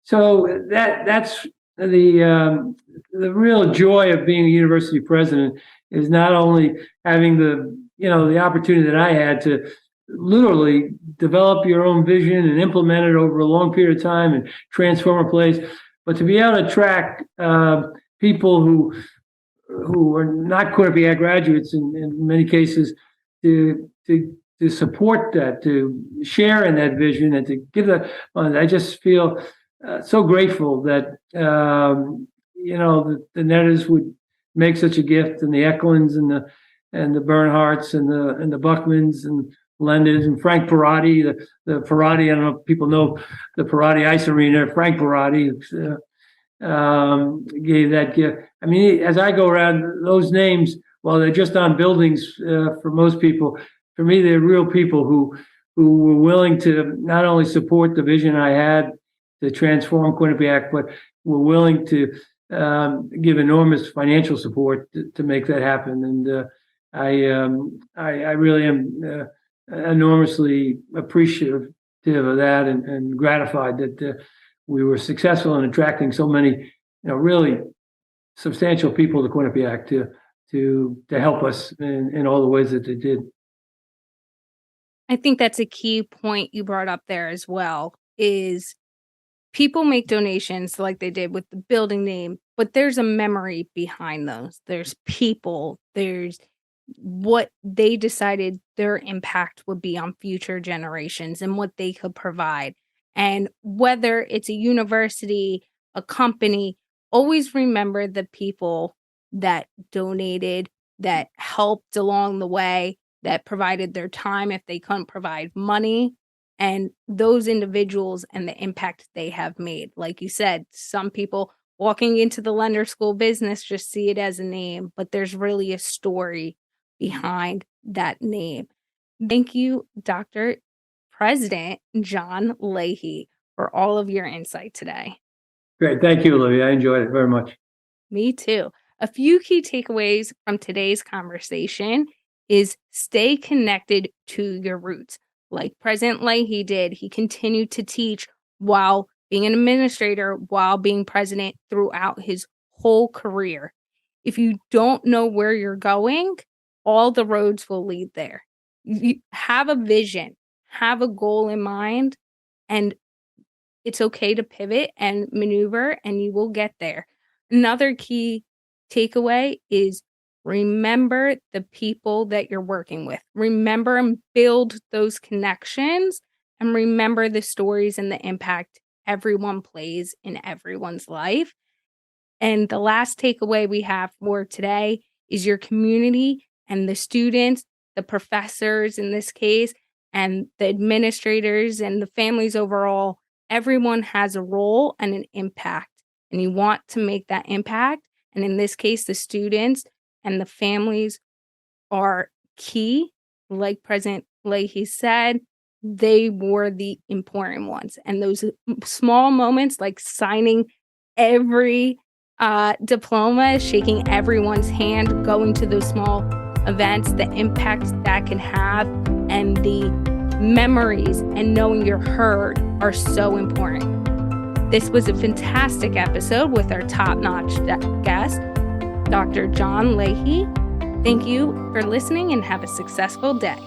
so that's the real joy of being a university president, is not only having the opportunity that I had to literally develop your own vision and implement it over a long period of time and transform a place, but to be able to attract people who are not Quinnipiac graduates in many cases to support that, to share in that vision, and to give that. I just feel so grateful that the Netters would make such a gift, and the Eklunds and the Bernhardts and the Buckmans and Lenders and Frank Perotti, the Perotti. I don't know if people know the Perotti Ice Arena. Frank Perotti gave that gift. I mean, as I go around, those names, while they're just on buildings for most people, for me, they're real people who were willing to not only support the vision I had to transform Quinnipiac, but were willing to give enormous financial support to make that happen. And I really am enormously appreciative of that, and gratified that we were successful in attracting so many, really substantial people to Quinnipiac to help us in all the ways that they did. I think that's a key point you brought up there as well, is people make donations like they did with the building name, but there's a memory behind those. There's people, there's what they decided their impact would be on future generations and what they could provide. And whether it's a university, a company, always remember the people that donated, that helped along the way, that provided their time if they couldn't provide money, and those individuals and the impact they have made. Like you said, some people walking into the lender school business just see it as a name, but there's really a story behind that name. Thank you, Dr. President John Lahey, for all of your insight today. Great. Thank you, Olivia. I enjoyed it very much. Me too. A few key takeaways from today's conversation is stay connected to your roots. Like President Lahey did, he continued to teach while being an administrator, while being president throughout his whole career. If you don't know where you're going, all the roads will lead there. You have a vision, have a goal in mind, and it's okay to pivot and maneuver, and you will get there. Another key takeaway is remember the people that you're working with. Remember and build those connections, and remember the stories and the impact everyone plays in everyone's life. And the last takeaway we have for today is your community and the students, the professors in this case, and the administrators and the families overall. Everyone has a role and an impact, and you want to make that impact. And in this case, the students and the families are key. Like President Lahey said, they were the important ones. And those small moments, like signing every diploma, shaking everyone's hand, going to those small events, the impact that can have, and the memories and knowing you're heard are so important. This was a fantastic episode with our top-notch guest, Dr. John Lahey. Thank you for listening and have a successful day.